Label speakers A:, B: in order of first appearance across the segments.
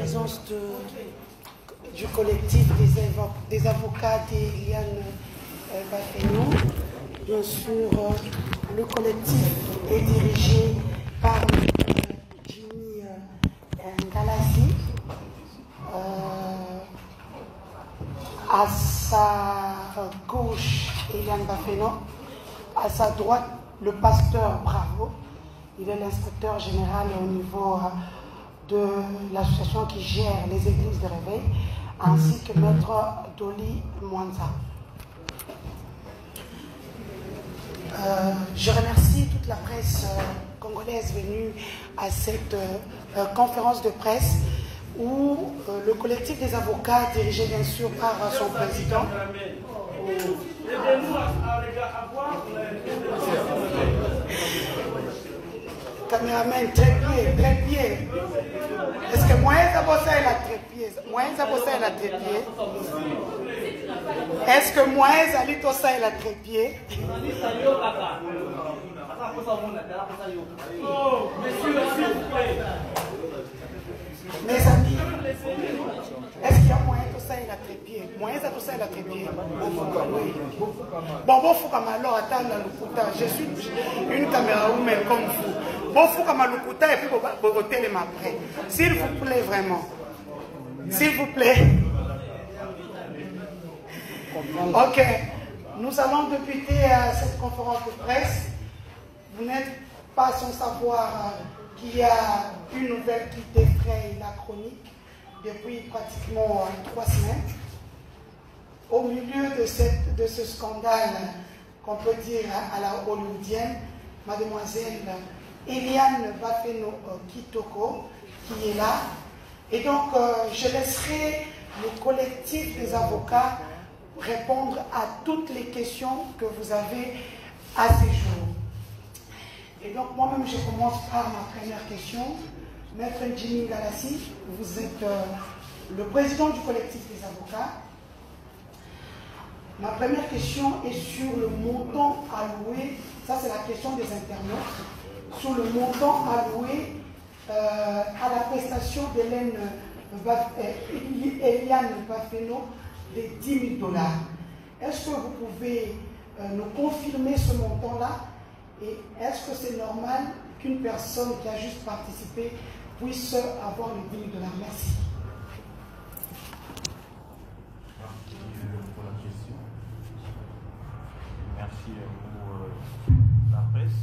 A: présence du collectif des avocats d'Eliane Bafeno. Bien sûr, le collectif est dirigé par Jimmy Ngalassi. À sa gauche, Eliane Bafeno. À sa droite, le pasteur Bravo. Il est l'inspecteur général au niveau de l'association qui gère les églises de réveil, ainsi que maître Dolly Mwanza. Je remercie toute la presse congolaise venue à cette conférence de presse où le collectif des avocats, dirigé bien sûr par son président, caméraman, trépied. Est-ce que moi, ça bosse à la trépied? Moi, ça bosse à la trépied. Est-ce que moi, ça lit ça à la trépied? Mes amis, est-ce qu'il y a moyen de ça et la trépied? Moyen de ça et la trépied? Bon, faut comme alors attendre le putain. Je suis une caméra woman comme vous. Bon, faut comme le putain et puis vous votez les après. S'il vous plaît, vraiment. S'il vous plaît. Ok. Nous allons débuter cette conférence de presse. Vous n'êtes pas sans savoir qu'il y a une nouvelle qui défraye la chronique depuis pratiquement 3 semaines. Au milieu de ce scandale qu'on peut dire à la hollywoodienne, mademoiselle Eliane Bafeno Kitoko qui est là. Et donc, je laisserai le collectif des avocats répondre à toutes les questions que vous avez à ces jours. Et donc, moi-même, je commence par ma première question. Maître Jimmy Ngalassi, vous êtes le président du collectif des avocats. Ma première question est sur le montant alloué, ça c'est la question des internautes, sur le montant alloué à la prestation d'Eliane Bafeno de 10 000 $. Est-ce que vous pouvez nous confirmer ce montant-là? Et est-ce que c'est normal qu'une personne qui a juste participé puisse avoir les 10 000 $? Merci.
B: Merci pour la question. Merci pour la presse.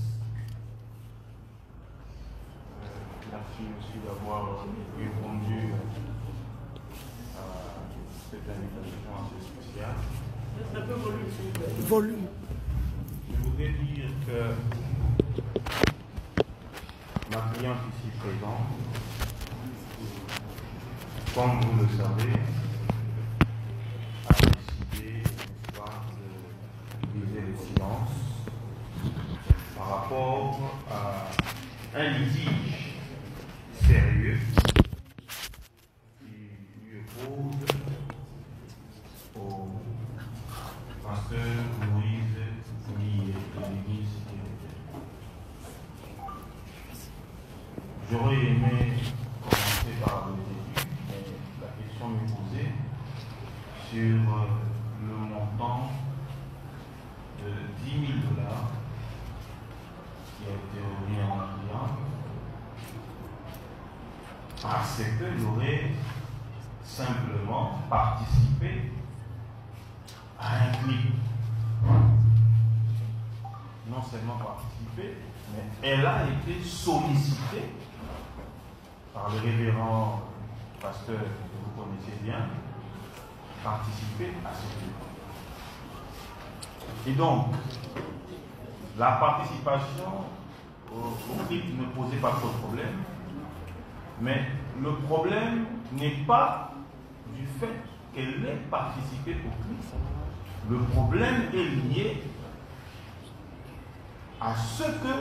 B: Merci aussi d'avoir répondu à cette invitation assez spéciale.
A: Un peu volume.
B: Je voudrais dire que ma cliente ici présente, comme vous le savez, a décidé n'est-ce pas, de briser le silence par rapport à un litige sérieux qui lui oppose au pasteur Moïse Kouli de l'église. J'aurais aimé commencer par le début, mais la question m'est posée sur le montant de 10 000 $ qui a été remis à ma cliente parce que j'aurais simplement participé à un clip. Non seulement participé, mais elle a été sollicitée par le révérend pasteur que vous connaissez bien, participer à ce clip. Et donc, la participation au clip ne posait pas trop de problème, mais le problème n'est pas du fait qu'elle ait participé au clip. Le problème est lié à ce que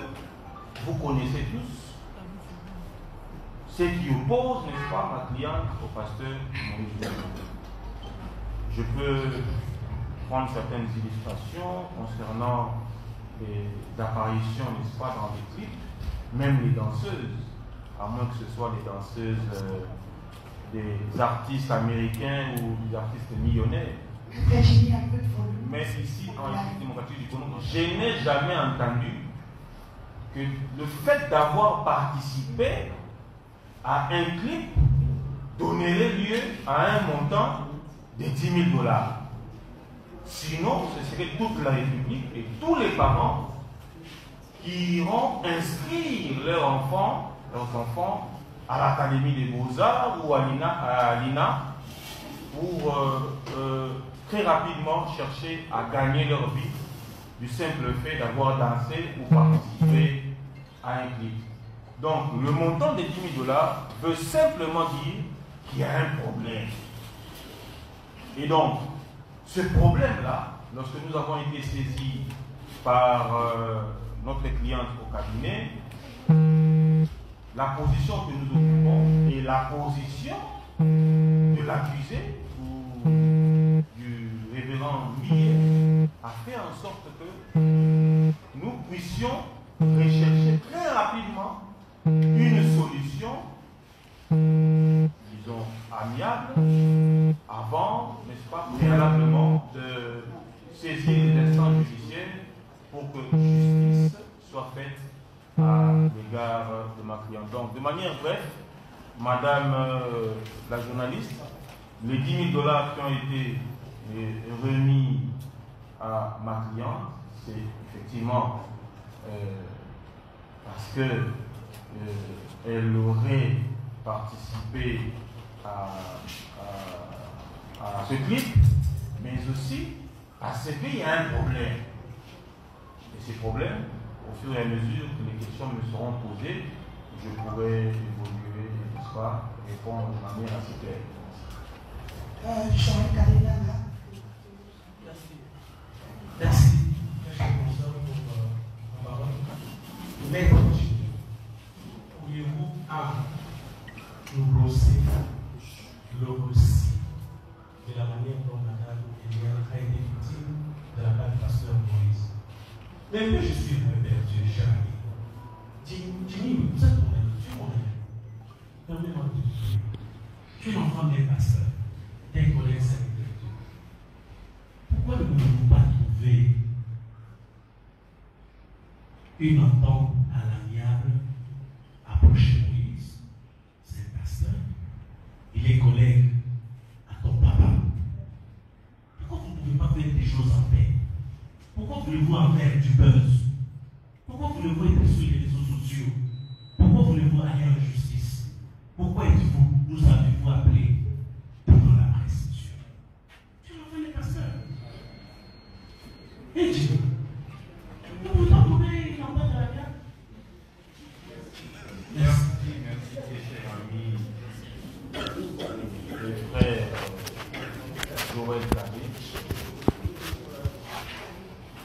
B: vous connaissez tous, ce qui oppose, n'est-ce pas, ma cliente au pasteur Moïse. Je peux prendre certaines illustrations concernant les apparitions, n'est-ce pas, dans les clips, même les danseuses, à moins que ce soit les danseuses des artistes américains ou des artistes millionnaires. Mais ici, en République démocratique du Congo, je n'ai jamais entendu que le fait d'avoir participé à un clip donnerait lieu à un montant de 10 000 $. Sinon, ce serait toute la République et tous les parents qui iront inscrire leurs enfants à l'Académie des Beaux-Arts ou à l'INA pour très rapidement chercher à gagner leur vie du simple fait d'avoir dansé ou participé à un clip. Donc, le montant de 10 000 $ veut simplement dire qu'il y a un problème. Et donc, ce problème-là, lorsque nous avons été saisis par notre cliente au cabinet, la position que nous occupons et la position de l'accusé ou du révérend Millet a fait en sorte que nous puissions rechercher très rapidement une solution, disons, amiable, avant, n'est-ce pas, préalablement de saisir les instances judiciaires pour que justice soit faite à l'égard de ma cliente. Donc, de manière brève, Madame la journaliste, les 10 000 $ qui ont été remis à ma cliente, c'est effectivement parce que elle aurait participé à ce clip, mais aussi parce qu'il y a un problème. Et ces problèmes, au fur et à mesure que les questions me seront posées, je pourrai évoluer, n'est-ce pas, répondre de manière assez claire.
C: Jean Kalinanga. Merci. Merci pour la parole. Mais pourriez-vous nous brosser le récit de la manière dont Madame Eliane a été victime de la part du pasteur Moïse? Mais moi, je suis le Père Dieu, cher ami. Jimmy, vous êtes mon ami, tu es mon ami. Permets-moi de te dire, tu es l'enfant d'un pasteur, d'un collègue serviteur de Dieu. Pourquoi ne pouvez-vous pas trouver une entente à l'amiable, approcher Moïse, c'est un pasteur, il est collègue à ton papa? Pourquoi vous ne pouvez pas faire des choses en paix? Pourquoi voulez-vous en faire du buzz? Pourquoi voulez-vous être sur les réseaux sociaux? Pourquoi voulez-vous aller en justice? Pourquoi nous avez-vous appelé pendant la presse? Tu l'as fait les pasteurs. Et Dieu, nous pouvons trouver une entente de la guerre.
B: Merci, cher ami, le frère Joël Kabé.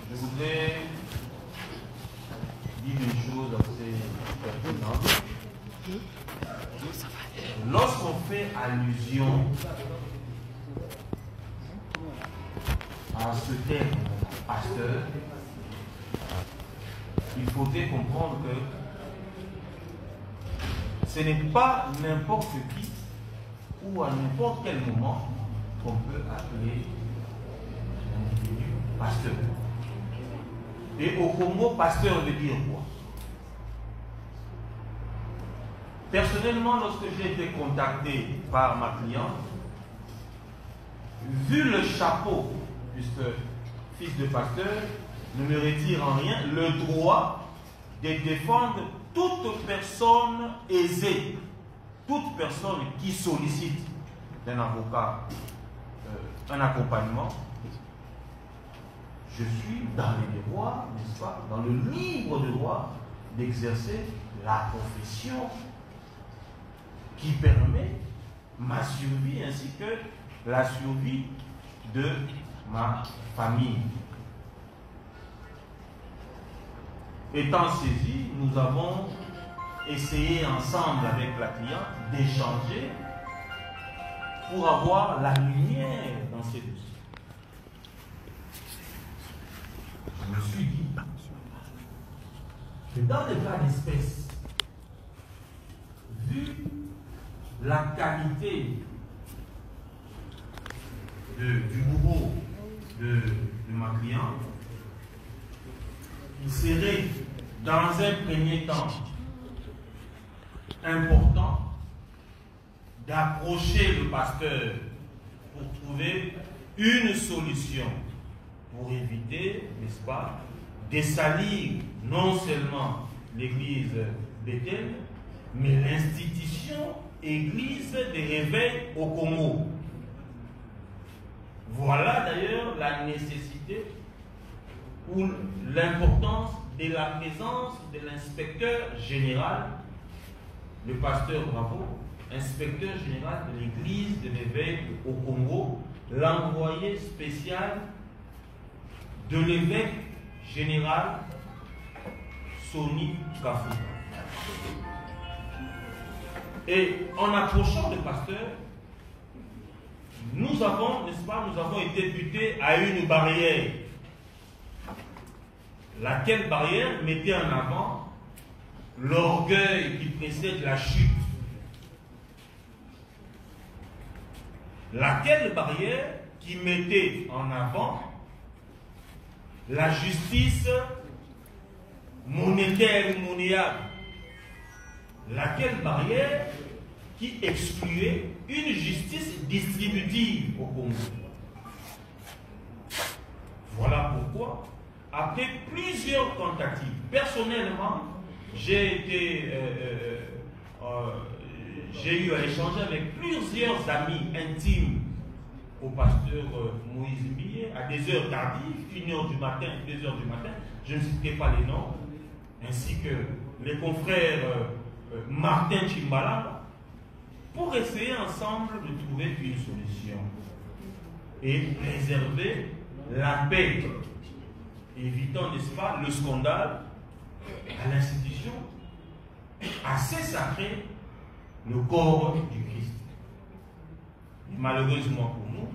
B: Je voudrais dire une chose assez pertinente. Lorsqu'on fait allusion à ce terme pasteur, il faudrait comprendre que ce n'est pas n'importe qui ou à n'importe quel moment qu'on peut appeler un individu pasteur. Et au Congo, pasteur veut dire quoi? Personnellement, lorsque j'ai été contacté par ma cliente, vu le chapeau, puisque fils de pasteur ne me retire en rien le droit de défendre toute personne aisée, toute personne qui sollicite d'un avocat un accompagnement. Je suis dans les devoirs, n'est-ce pas, dans le libre droit d'exercer la profession qui permet ma survie ainsi que la survie de ma famille. Étant saisis, nous avons essayé ensemble avec la cliente d'échanger pour avoir la lumière dans ces dossiers. Je me suis dit que dans le cas d'espèce, vu la qualité du bourreau de ma cliente, il serait dans un premier temps important d'approcher le pasteur pour trouver une solution pour éviter, n'est-ce pas, de salir non seulement l'église Bethel, mais l'institution église des réveils au Congo. Voilà d'ailleurs la nécessité ou l'importance de la présence de l'inspecteur général, le pasteur Bravo, inspecteur général de l'église de l'évêque au Congo, l'envoyé spécial de l'évêque général Soni Kafuta. Et en approchant le pasteur, nous avons, n'est-ce pas, nous avons été butés à une barrière. Laquelle barrière mettait en avant l'orgueil qui précède la chute. Laquelle barrière qui mettait en avant la justice monétaire ou monnayable. Laquelle barrière qui excluait une justice distributive au Congo. Voilà pourquoi, après plusieurs tentatives, personnellement, j'ai eu à échanger avec plusieurs amis intimes au pasteur Moïse Millet à des heures tardives, 1h du matin, 2h du matin, je ne citerai pas les noms, ainsi que les confrères Martin Chimbala, pour essayer ensemble de trouver une solution et préserver la paix, évitant, n'est-ce pas, le scandale à l'institution assez sacrée, le corps du Christ. Et malheureusement pour nous,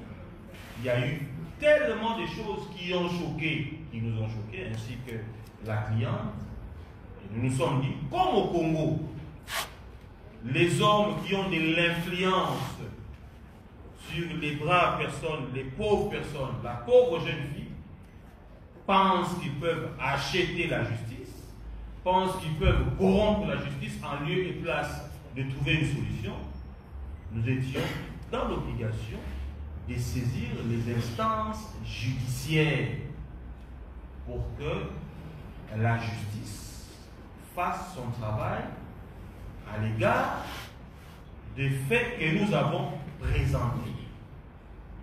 B: il y a eu tellement de choses qui nous ont choqués, ainsi que la cliente. Et nous nous sommes dit, comme au Congo, les hommes qui ont de l'influence sur les braves personnes, les pauvres personnes, la pauvre jeune fille, pensent qu'ils peuvent acheter la justice, pensent qu'ils peuvent corrompre la justice en lieu et place de trouver une solution. Nous étions dans l'obligation de saisir les instances judiciaires pour que la justice fasse son travail à l'égard des faits que nous avons présentés.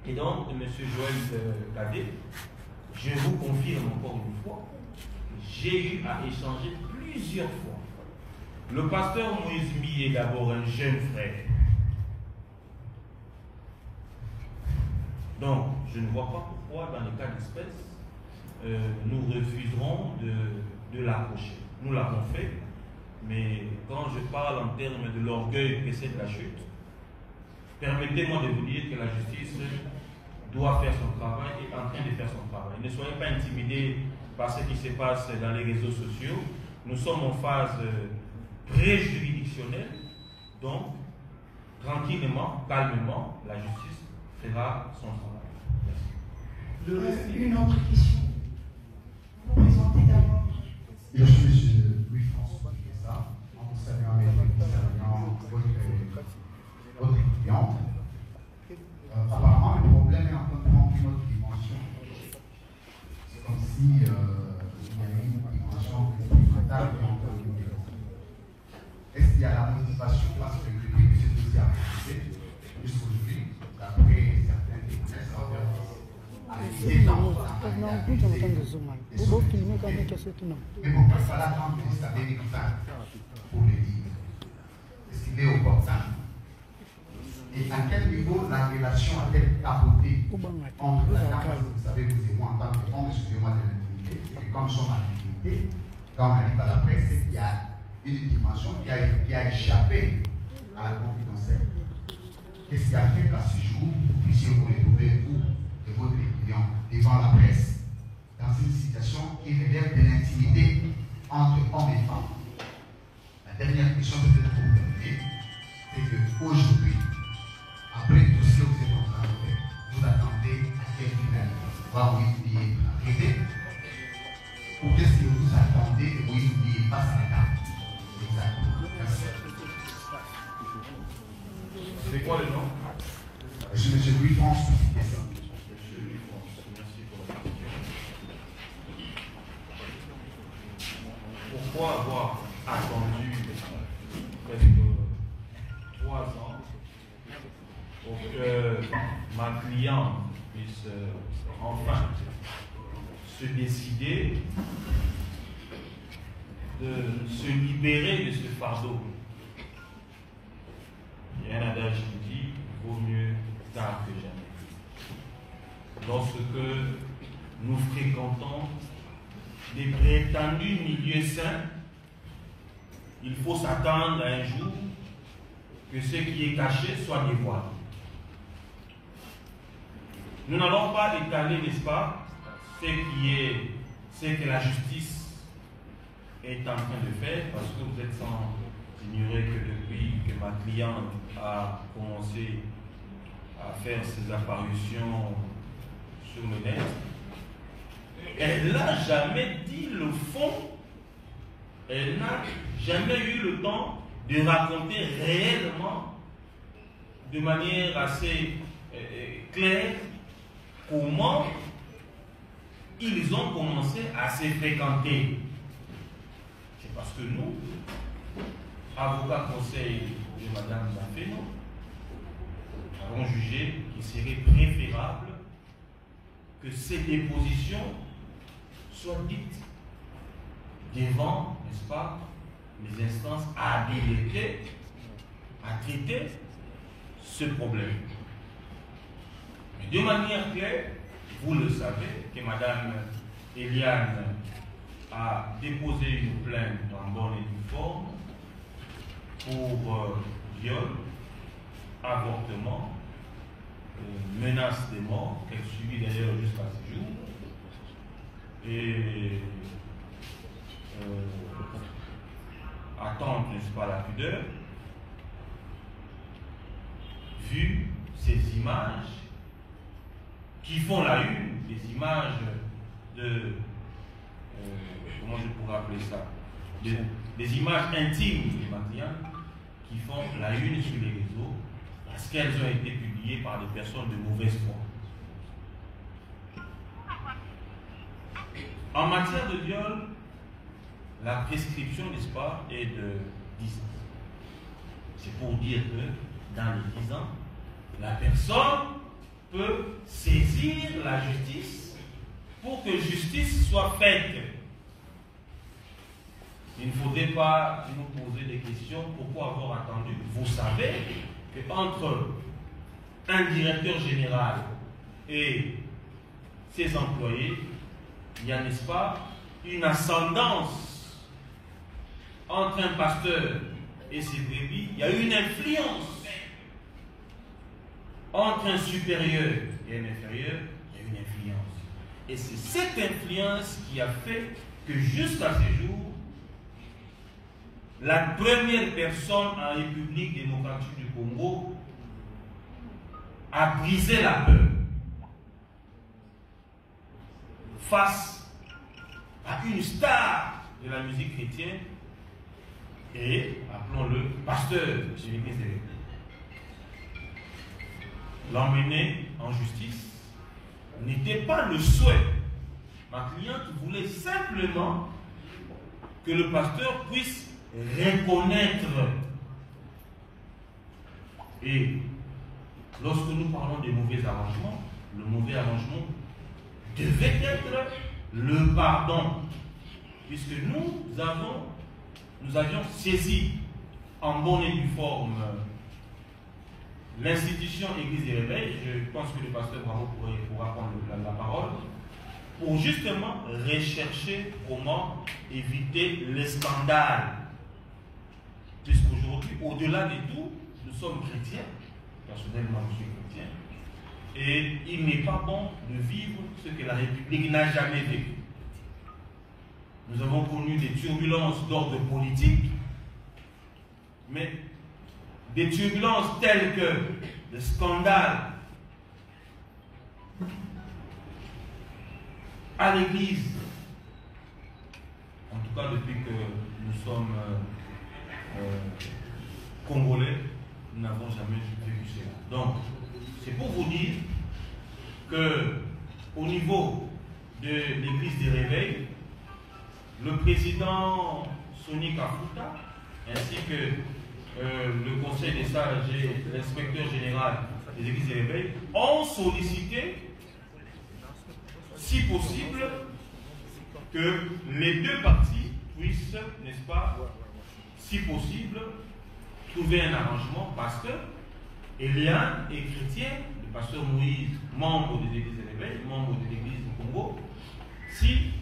B: Et donc, M. Joël Cadet, je vous confirme encore une fois, j'ai eu à échanger plusieurs fois. Le pasteur Moïse Mi est d'abord un jeune frère. Donc, je ne vois pas pourquoi, dans les cas d'espèce, nous refuserons de l'approcher. Nous l'avons fait, mais quand je parle en termes de l'orgueil précède la chute, permettez-moi de vous dire que la justice doit faire son travail et est en train de faire son travail. Ne soyez pas intimidés par ce qui se passe dans les réseaux sociaux. Nous sommes en phase pré-juridictionnelle, donc tranquillement, calmement, la justice fera son travail. Merci.
A: Une autre question. Vous vous présentez d'abord.
D: Je suis M. Louis-François Guessa, en vous saluant votre cliente. Apparemment, le problème est en train de prendre une autre dimension. C'est comme si il y avait une dimension supplémentaire qui est en train de nous. Est-ce qu'il y a la motivation parce que depuis que ce dossier a commencé, jusqu'aujourd'hui, d'après certains témoignages, mais bon, voilà quand vous savez les facts pour le dire. Est-ce qu'il est opportun? Et à quel niveau la relation a-t-elle capoté entre la dame, vous savez, vous et moi, en tant que homme, excusez-moi de l'intimité, et comme nous sommes en intimité, quand on arrive à la presse, il y a une dimension qui a échappé à la confidentielle. Qu'est-ce qui a fait qu'à ce jour, vous puissiez vous retrouver où de votre client devant la presse, dans une situation qui relève de l'intimité entre hommes et femmes? La dernière question peut-être pour terminer, c'est que aujourd'hui, après tout ce que vous êtes en train de faire, vous attendez à quel final? Voir Moïse oublier arriver? Ou qu'est-ce que vous attendez que Moïse oublier passe à la table? Exactement. Merci.
B: C'est quoi le nom?
D: Je suis M. Louis-France.
B: Monsieur Louis-France, merci pour la question. Pourquoi avoir attendu presque 3 ans pour que ma cliente puisse enfin se décider de se libérer de ce fardeau? Il y a un adage qui dit vaut mieux tard que jamais. Lorsque nous fréquentons des prétendus milieux sains, il faut s'attendre à un jour que ce qui est caché soit dévoilé. Nous n'allons pas détailler, n'est-ce pas, ce que la justice est en train de faire, parce que vous êtes sans ignorer que depuis que ma cliente a commencé à faire ses apparitions sur le net, elle n'a jamais dit le fond, elle n'a jamais eu le temps de raconter réellement, de manière assez claire, comment ils ont commencé à se fréquenter. C'est parce que nous, avocats conseil de Mme Zafeno, avons jugé qu'il serait préférable que ces dépositions soient dites devant, n'est-ce pas, les instances habilitées à traiter ce problème. Mais de manière claire, vous le savez, que Mme Eliane a déposé une plainte en bonne et due forme pour viol, avortement, menace de mort, qu'elle subit d'ailleurs jusqu'à ce jour, et attendre, n'est-ce pas, la pudeur, vu ces images qui font la une, des images de, comment je pourrais appeler ça, des images intimes de ma cliente qui font la une sur les réseaux parce qu'elles ont été publiées par des personnes de mauvaise foi. En matière de viol, la prescription, n'est-ce pas, est de 10 ans. C'est pour dire que dans les 10 ans, la personne peut saisir la justice pour que justice soit faite. Il ne faudrait pas nous poser des questions. Pourquoi avoir attendu? Vous savez qu'entre un directeur général et ses employés, il y a, n'est-ce pas, une ascendance entre un pasteur et ses brebis. Il y a une influence entre un supérieur et un inférieur. Il y a une influence. Et c'est cette influence qui a fait que jusqu'à ce jour, la première personne en République démocratique du Congo a brisé la peur face à une star de la musique chrétienne et, appelons-le, pasteur de l'église de l'Église. L'emmener en justice n'était pas le souhait. Ma cliente voulait simplement que le pasteur puisse reconnaître. Et lorsque nous parlons de mauvais arrangements, le mauvais arrangement devait être le pardon, puisque nous avions saisi en bonne et due forme l'institution Église des Réveils. Je pense que le pasteur Bravo pourra prendre la parole pour justement rechercher comment éviter les scandales. Puisqu'aujourd'hui, au-delà de tout, nous sommes chrétiens. Personnellement, je suis chrétien. Et il n'est pas bon de vivre ce que la République n'a jamais vécu. Nous avons connu des turbulences d'ordre politique, mais des turbulences telles que le scandale à l'Église, en tout cas depuis que nous sommes Congolais, nous n'avons jamais vécu cela. Donc, c'est pour vous dire que au niveau de l'Église des Réveils, le président Sonny Kafuta, ainsi que le Conseil des sages et l'inspecteur général des Églises des Réveils ont sollicité, si possible, que les deux parties puissent, n'est-ce pas, si possible, trouver un arrangement parce que Eliane est chrétien, le pasteur Moïse, membre des Églises des Réveils, membre de l'Église du Congo. Si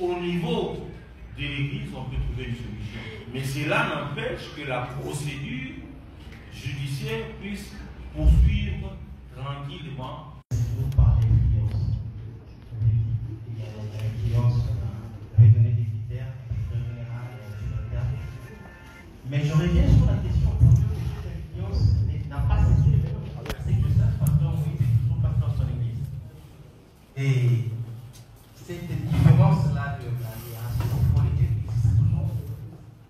B: au niveau de l'Église on peut trouver une solution, mais cela n'empêche que la procédure judiciaire puisse poursuivre tranquillement.
E: Par l'influence. Il y a l'influence, on avait donné des critères, général, etc. Mais je reviens sur la question pour que cette influence n'a pas cessé. C'est que ça, le pasteur Moïse est toujours pasteur de son église. Et cette différence-là de la hiérarchie politique existe toujours.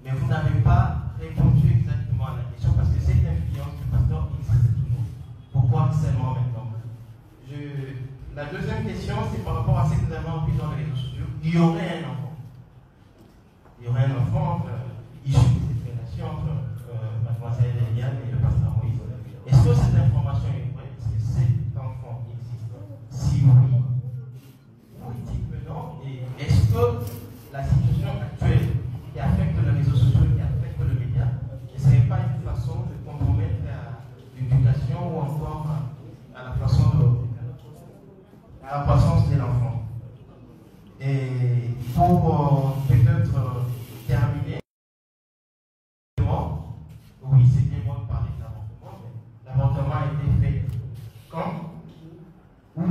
E: Mais vous n'avez pas répondu exactement à la question parce que cette influence du pasteur existe toujours. Pourquoi seulement maintenant? La deuxième question, c'est par rapport à ce que nous avons appris dans les réseaux sociaux. Il y aurait un enfant. Il y aurait un enfant issu de cette relation entre mademoiselle Eliane et le pasteur Moïse. Est-ce que cette information est vraie? Est-ce que cet enfant existe? Si oui, politique maintenant. Et est-ce que la situation actuelle qui affecte les réseaux sociaux, qui affecte le média, ne serait pas une façon de compromettre l'éducation ou encore à la façon à la croissance de l'enfant? Et pour peut-être terminer, oui, c'est bien moi de parler de l'avortement, mais l'avortement a été fait quand? Où?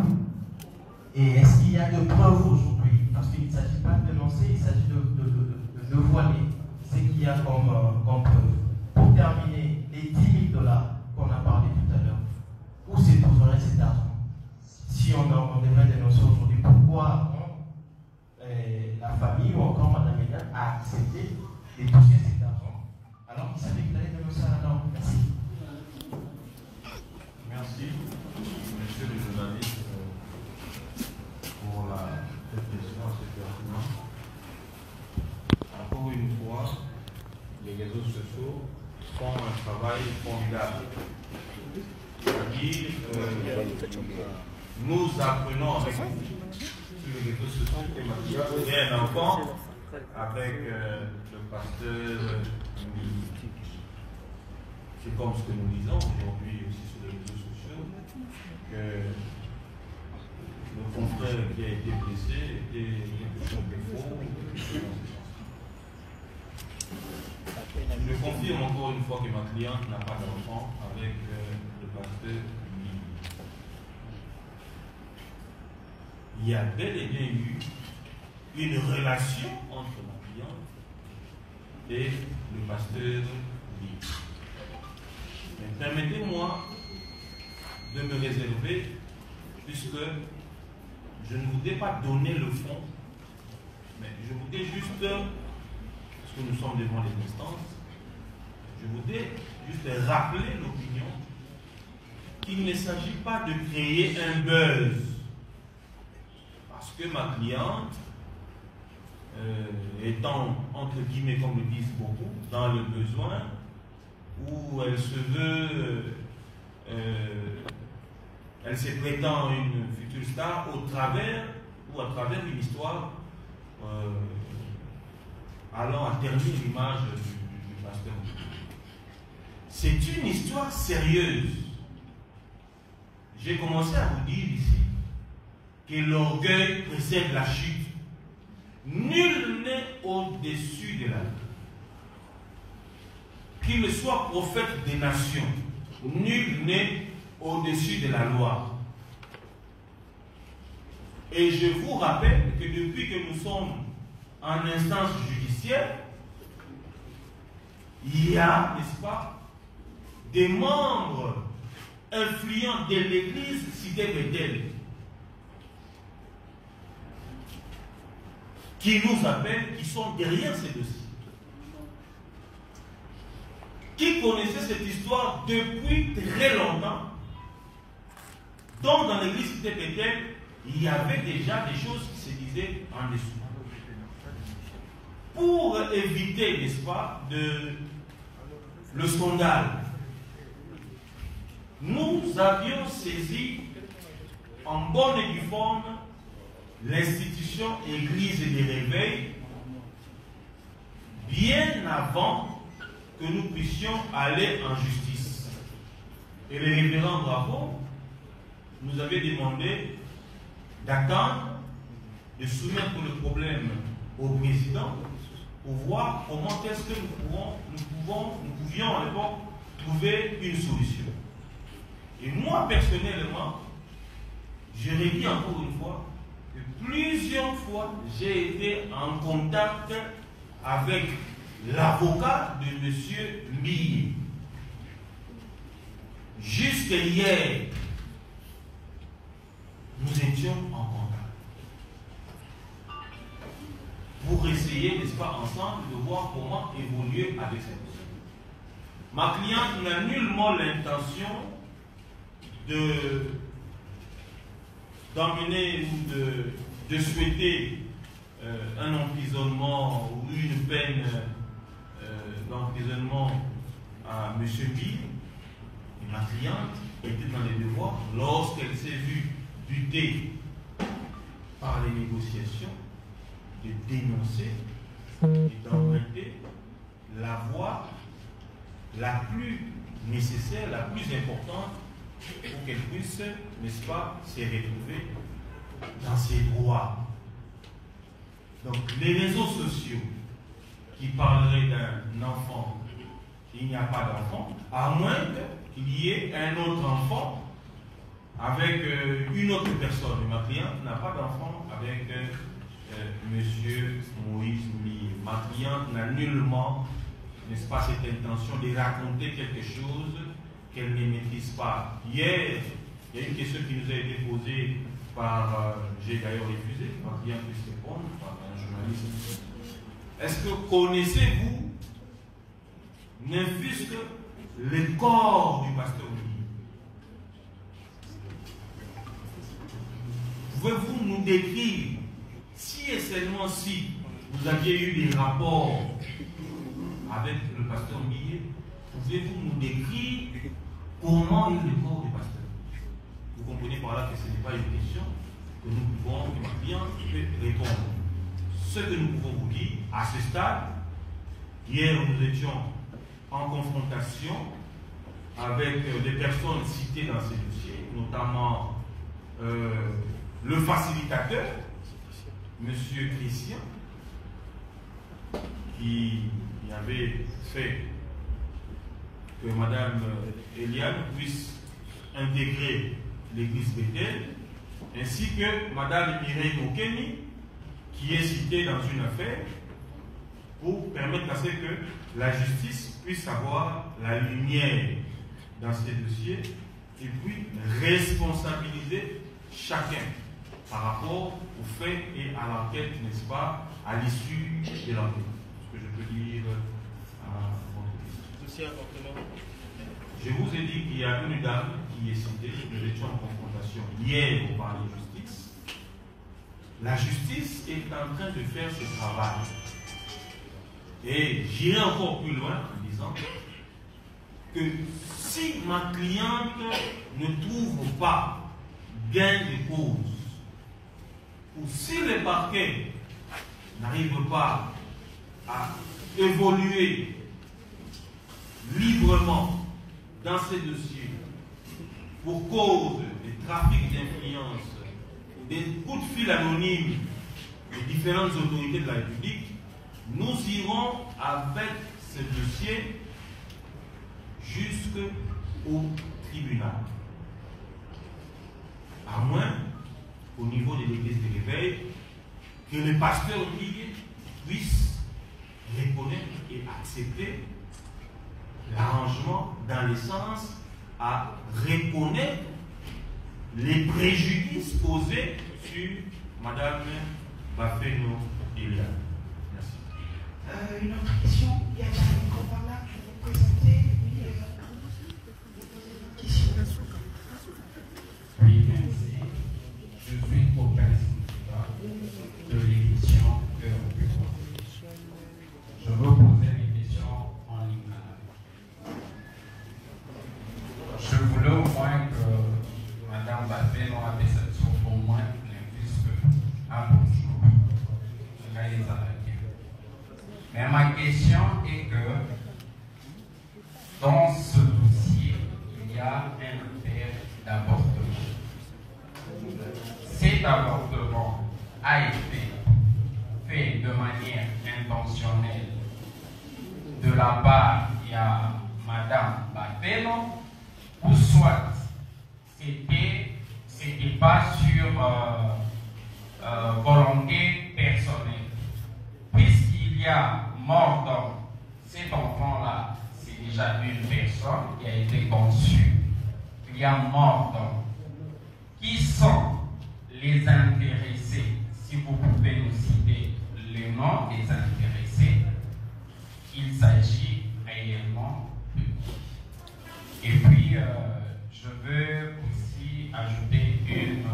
E: Et est-ce qu'il y a de preuves aujourd'hui? Parce qu'il ne s'agit pas de dénoncer, il s'agit de voiler ce qu'il y a comme preuve. Pour terminer, les 10 000 $ qu'on a parlé tout à l'heure, où se trouverait cet argent? Si on devrait dénoncer aujourd'hui, pourquoi la famille ou encore Mme Eliane a accepté de toucher cet argent alors qu'il savait qu'il allait dénoncer à la norme? Merci.
B: Merci, monsieur le journaliste, pour cette question assez pertinente. Encore une fois, les réseaux sociaux font un travail formidable. C'est-à-dire, nous apprenons avec vous sur les réseaux sociaux qu'il y a un enfant avec le pasteur. C'est comme ce que nous disons aujourd'hui aussi sur les réseaux sociaux, que le confrère qui a été blessé était quelque chose de faux. Je confirme encore une fois que ma cliente n'a pas d'enfant avec le pasteur. Il y a bel et bien eu une relation entre ma cliente et le pasteur Lee. Mais permettez-moi de me réserver, puisque je ne voudrais pas donner le fond, mais je voudrais juste, parce que nous sommes devant les instances, je voudrais juste rappeler l'opinion qu'il ne s'agit pas de créer un buzz. Parce que ma cliente, étant, entre guillemets, comme le disent beaucoup, dans le besoin, où elle se veut, elle se prétend une future star au travers, ou à travers une histoire allant à ternir l'image du pasteur. C'est une histoire sérieuse. J'ai commencé à vous dire ici que l'orgueil précède la chute. Nul n'est au-dessus de la loi. Qu'il soit prophète des nations, nul n'est au-dessus de la loi. Et je vous rappelle que depuis que nous sommes en instance judiciaire, il y a, n'est-ce pas, des membres influents de l'église Cité Bethel qui nous appellent, qui sont derrière ces dossiers. Qui connaissaient cette histoire depuis très longtemps, donc dans l'église Cité Bethel, il y avait déjà des choses qui se disaient en dessous. Pour éviter, n'est-ce pas, le scandale, nous avions saisi en bonne et due forme l'institution Église des Réveils bien avant que nous puissions aller en justice. Et le révérend Bravo nous avait demandé d'attendre, de soumettre le problème au président pour voir comment est-ce que nous pouvions à l'époque trouver une solution. Et moi, personnellement, je redis encore une fois que plusieurs fois, j'ai été en contact avec l'avocat de M. Mille. Jusqu'à hier, nous étions en contact pour essayer, n'est-ce pas, ensemble, de voir comment évoluer avec cette question. Ma cliente n'a nullement l'intention d'emmener ou de souhaiter un emprisonnement ou une peine d'emprisonnement à M. Bill. Et ma cliente était dans les devoirs lorsqu'elle s'est vue butée par les négociations de dénoncer et d'emprunter la voie la plus nécessaire, la plus importante pour qu'elle puisse, n'est-ce pas, se retrouver dans ses droits. Donc, les réseaux sociaux qui parleraient d'un enfant, il n'y a pas d'enfant, à moins qu'il y ait un autre enfant avec une autre personne. Et ma cliente n'a pas d'enfant avec Monsieur Moïse Millet. Ma cliente n'a nullement, n'est-ce pas, cette intention de raconter quelque chose qu'elle ne maîtrise pas. Hier, il y a une question qui nous a été posée par, j'ai d'ailleurs refusé, ma cliente puisse répondre, par un journaliste. Est-ce que connaissez-vous, ne fût-ce que le corps du pasteur Millet? Pouvez-vous nous décrire, si et seulement si vous aviez eu des rapports avec le pasteur Millet, pouvez-vous nous décrire comment est le corps du pasteur? Vous comprenez par là que ce n'est pas une question que nous pouvons bien répondre. Ce que nous pouvons vous dire, à ce stade, hier nous étions en confrontation avec des personnes citées dans ces dossiers, notamment le facilitateur, M. Christian, qui avait fait que Mme Eliane puisse intégrer l'église Bethel, ainsi que Mme Mireille Okeni, qui est citée dans une affaire, pour permettre à ce que la justice puisse avoir la lumière dans ces dossiers et puis responsabiliser chacun par rapport aux faits et à l'enquête, n'est-ce pas, à l'issue de l'enquête. Ce que je peux dire à votre question. Je vous ai dit qu'il y a une dame qui est citée, nous étions en confrontation hier au palais de justice. La justice est en train de faire ce travail. Et j'irai encore plus loin en disant que si ma cliente ne trouve pas gain de cause, ou si le parquet n'arrive pas à évoluer librement dans ces dossiers pour cause de trafic d'influence, des coups de fil anonymes des différentes autorités de la République, nous irons avec ce dossier jusqu'au tribunal. À moins, au niveau de l'église de réveil, que le pasteur Millet puisse reconnaître et accepter l'arrangement dans le sens à reconnaître les préjudices causés sur Madame Bafeno Eliane. Merci.
A: Une autre question, il y a un micro par là, je vais vous présenter.
F: Oui, merci. Je suis copain de l'émission Cœur du Roi. Je veux poser une question en lingala. Je voulais au moins que Madame Bafeno ait cette source au moins puisque un bonjour. Mais ma question est que dans ce dossier, il y a un affaire d'avortement. Cet avortement a été fait de manière intentionnelle de la part de Madame Bafeno, ou soit c'était pas sur volonté personnelle. Puisqu'il y a mort d'homme, cet enfant-là, c'est déjà une personne qui a été conçue. Il y a mort d'homme. Qui sont les intéressés? Si vous pouvez nous citer le nom des intéressés, il s'agit réellement de qui? Et puis, je veux aussi ajouter une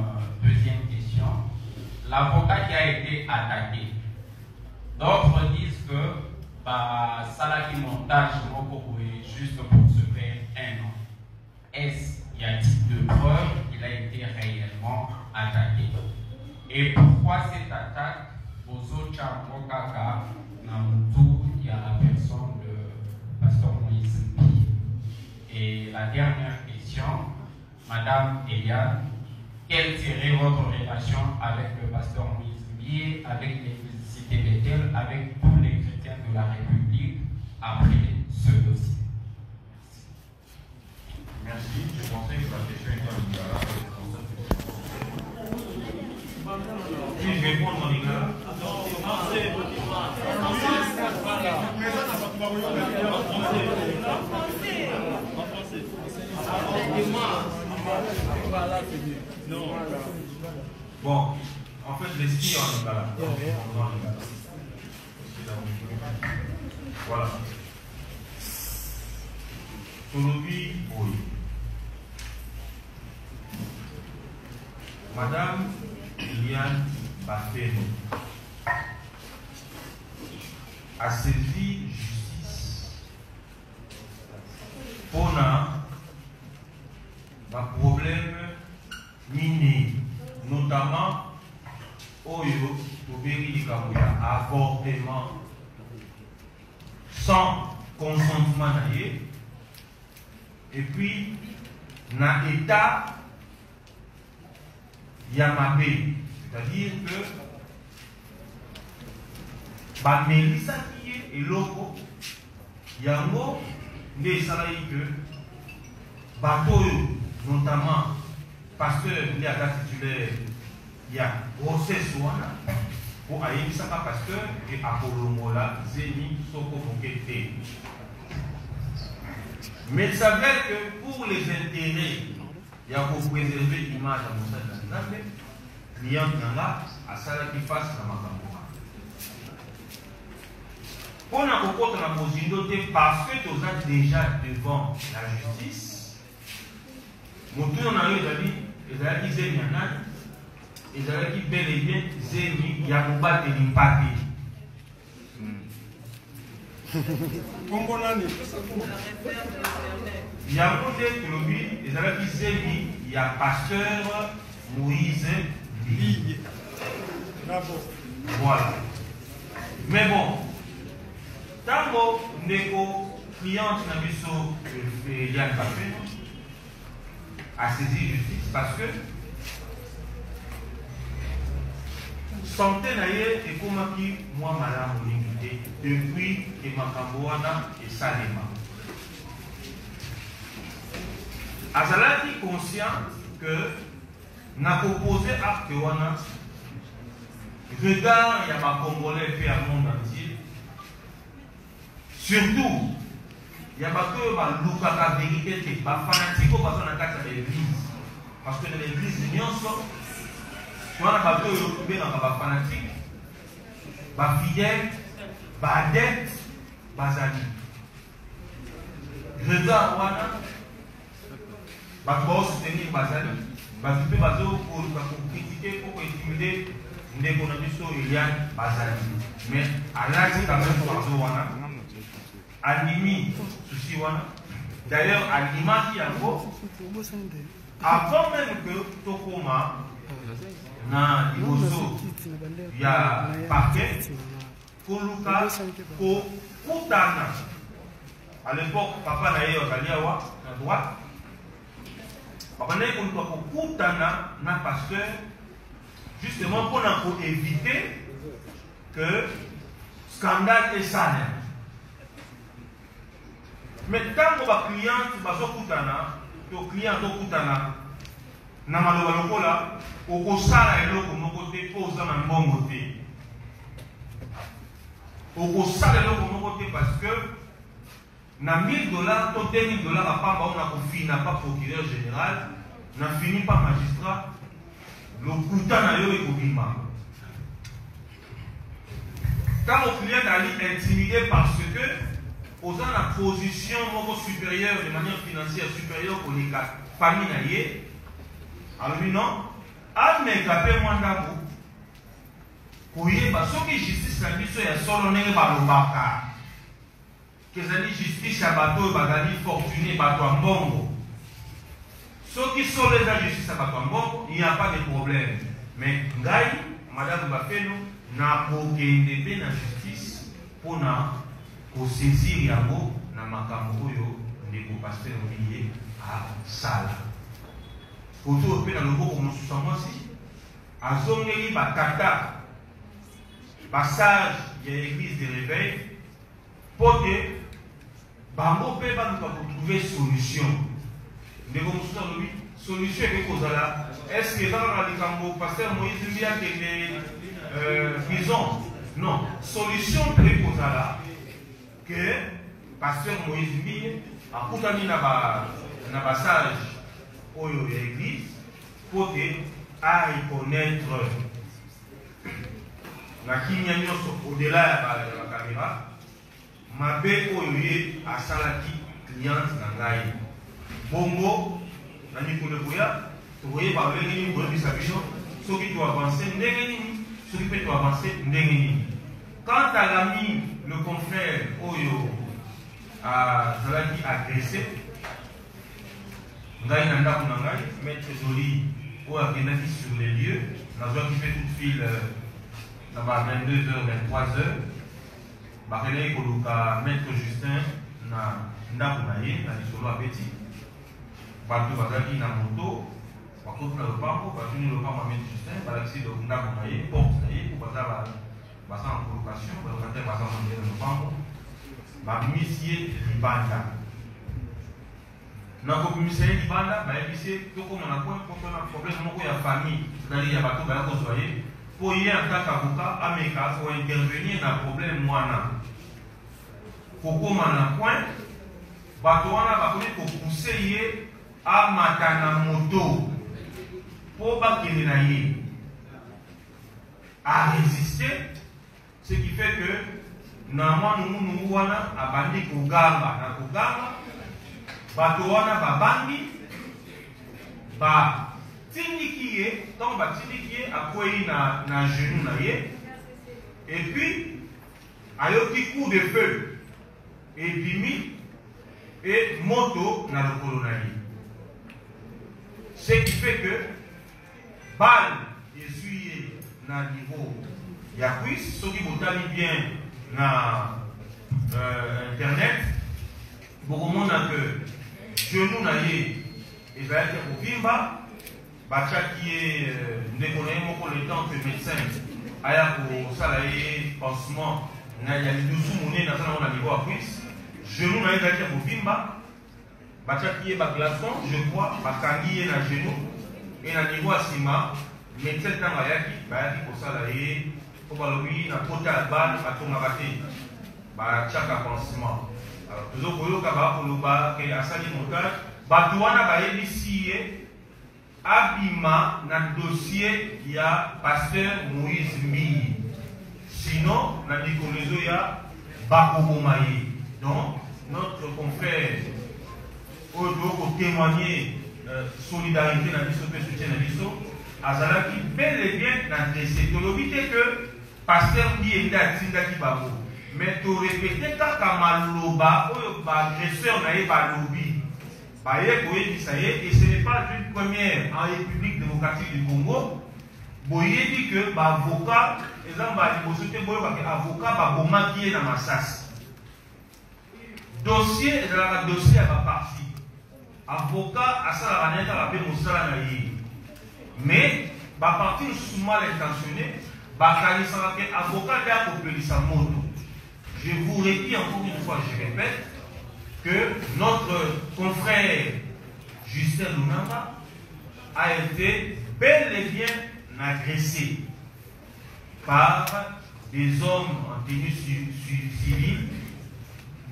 F: deuxième question. L'avocat qui a été attaqué, d'autres disent que Salaki montage juste pour se faire un nom. Est-ce qu'il y a type de preuve qu'il a été réellement attaqué? Et pourquoi cette attaque aux autres Kaka Namutu, il y a la personne de Pasteur Moïse? Et la dernière question, Madame Eliane, quelle serait votre relation avec le Pasteur Moïse, avec l'Église Cité Bethel, avec tous les chrétiens de la République après ce dossier?
B: Merci. Je pensais que la question était en lingala. Puis je vais répondre en lingala. Bon, en fait, l'esprit en lingala. Voilà. Tolobi, oui. Madame Eliane Bafeno a saisi justice pour un problème miné, notamment Oyo, Toberi Likamuya, avortement sans consentement d'ailleurs, et puis dans l'état Yamabé, c'est-à-dire que Melissa qui est et loco Yango ne salarié que Batoyo, notamment pasteur il y a la titulaire il y a grossesse pour aller ça pasteur et Apollo Mola Zeni Soko Fokete. Mais il s'avère que pour les intérêts, il y a pour préserver l'image à Moussa Naname, client Nanga, à Sala qui fasse la Makamora. Pour la cocotte, on a posé une doté parce que tu as déjà devant la justice. Mon tour, on a eu d'avis, et d'ailleurs, ils aiment Yanan, et d'ailleurs, qui bel et bien, Zémi, Yamouba de l'Impati. Il y a un côté et ça qui s'est dit, il y a pasteur Moïse Ligue. Voilà. Mais bon, tant que nos clients n'a vu ce Eliane Bafeno a saisi justice parce que santé d'ailleurs est comme qui moi madame l'unité depuis que Makamboana et Salema. Azalati conscient que n'a proposé acte wana regard il y a ma Congolais fait à monde entier. Surtout Il y a pas que la vérité, les fanatiques qui sont dans l'église. Parce que dans l'église, il y a pas que les fanatiques, les fidèles, les adeptes, les amis. Je dis à moi, je vais soutenir les amis. Je vais critiquer, pour intimider les économistes, il y a des amis. Mais à l'âge, quand même, Animi, souci d'ailleurs, Anima qui a avant même que Tokoma, na Iboso, il y a parquet, Koluka, Kutana. À l'époque, papa n'a eu à droite. Papa n'a eu Kutana, parce que justement pour éviter que scandale et ça. Mais quand on client va kutana, to client to kutana, na maloba lokola, o sala eloko moko te poza na mbongo te. O sala eloko moko te parce que na $1000 to $2000 apamba on a kofina pas procureur général, na fini pas magistrat, le kutana yo ekobima. Quand le client est intimidé parce que aux gens la position supérieure de manière financière supérieure pour les familles, alors non, mais capé moins d'abou. Pour y aller, ce qui justice la mission est solo n'est pas le baka. Que ça dit justice à bateau, bagali fortuné, bateau en bongo. Ce qui sont les justice à bateau en bongo, il n'y a pas de problème. Mais Ngaï, Madame Bafeno, n'a aucun début de justice pour pour saisir yango na makambo oyo ndeko pasteur Olivier a sala. Koto pe na loboko mosusu mwasi azongeli batata passage ya église de réveil pour que bango pe baluka trouver solution. Ndeko mosusu alobi solution eke kozala est-ce que ezala na likambo pasteur Moïse Mbia kende prison? Non, solution pe kozala que pasteur Moïse Mbie a coutami na passage au l'église pour que aille connaître la kinyanyos au-delà de la caméra mabe oyo a salaki cliente na ngai bongo na nikolo boya to voyez par le ni bo bisa biso ce qui doit avancer ndenge nini ce qui peut avancer ndenge nini. Quant à l'ami, le confrère Oyo a agressé, Ngai Nanda Kunangai, maître Zoli, Oyo a sur les lieux, n'a pas fait toute file, ça va 22h, 23h. Bakele Koluka, maître Justin, Nanda Kunaye, n'a dit solo à Petit. Partout Bagaki na moto, partout na le pampo, partout le pampo maître Justin, Balaxi de Nanda Kunaye, porte Naye, pour passer bassin en colocation, bassin en développement, bamisier libanda. Dans le commissaire libanda, bamisier, tout comme on a un problème de la famille, dans les bateaux, pour y aller en tant qu'avocat, Américain, pour intervenir dans le problème moana. Pour comme on a un point, bateau on a pour pousser à matana moto, pour pas qu'il ait à résister. Ce qui fait que nous abandi kugamba na kugamba bato wana babandi ba tindikiye donc ba tindikiye akwei na genou na ye et puis ayoki coup de feu et bimi et moto na lokolo na ye. Ce qui fait que balle essuyer na niveau il y a ceux qui vous allez bien dans Internet, beaucoup de monde a que genou naïe et va être au Bimba, Bacha qui est le temps que médecin aya pour salarié pansement, il y a des dessous monnaie dans un niveau à cuisse, genou naïe va être au Bimba, Bacha qui est glaçon, je crois, Bakangi est dans genou et dans niveau à ciment, médecin dans Bayaki pour salarié. Pour lui, na côté à balle, à ton abaté, bah chaque avancement. Alors, que asali montage, Batouana ba ebisi abima na dossier ya pasteur Moïse Mbi. Sinon, na dikolezo ya Bakobomaye. Donc, notre confrère doit témoigner solidarité dans l'issue de soutien dans l'issue. Azala qui bel et bien dans l'essai. Tu l'as que pasteur Mbi est à Tibabo. Mais tu répétais quand Maloba, agresseur n'a pas lobby. Et ce n'est pas une première en République démocratique du Congo. Boye dit que l'avocat, avocat qui est dans ma sas. Dossier, dossier à ma partie. Avocat, à ça, la va payer mon salaire. Mais, ma partie est mal intentionnée. Avocat a coupé sa moto. Je vous redis encore une fois, je répète, que notre confrère Justin Lunanga a été bel et bien agressé par des hommes en tenue civile,